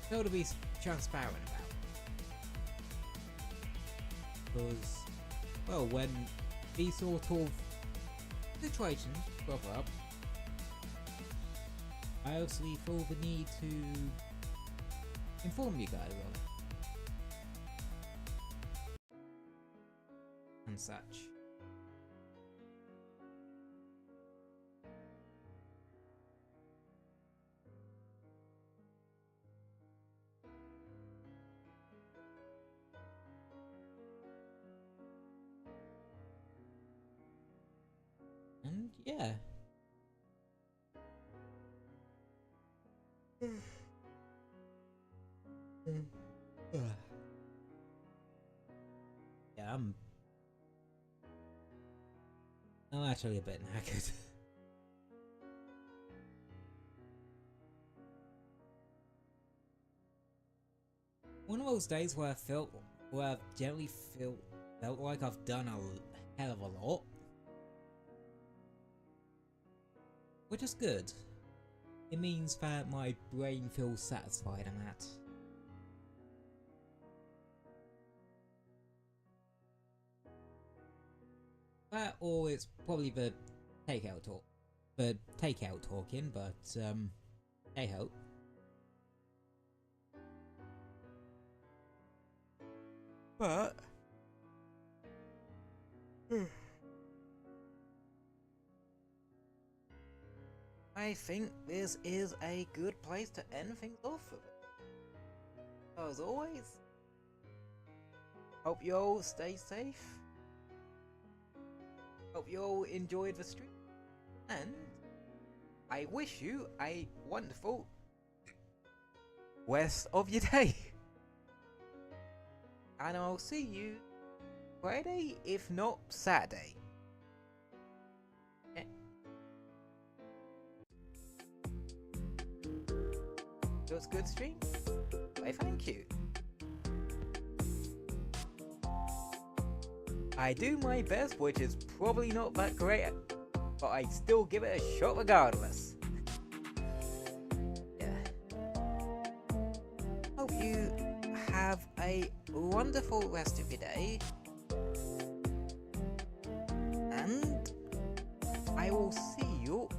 so to be transparent about. Because, well, when these sort of situations crop up, I obviously feel the need to inform you guys on it. And such. And yeah. Yeah, I'm actually a bit knackered. One of those days where I've generally felt like I've done a hell of a lot, which is good. It means that my brain feels satisfied and that. That or it's probably the takeout talking, but hey ho. But I think this is a good place to end things off with it. As always, hope you all stay safe. Hope you all enjoyed the stream, and I wish you a wonderful rest of your day. And I'll see you Friday, if not Saturday. Okay. It was a good stream. Why, thank you. I do my best, which is probably not that great, but I still give it a shot regardless. Yeah. Hope you have a wonderful rest of your day. And I will see you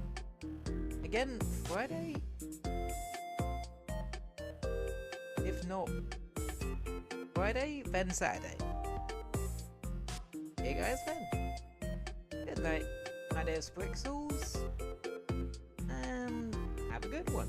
again Friday. If not Friday, then Saturday. Hey guys, then. Good night. My name is Pixels, and have a good one.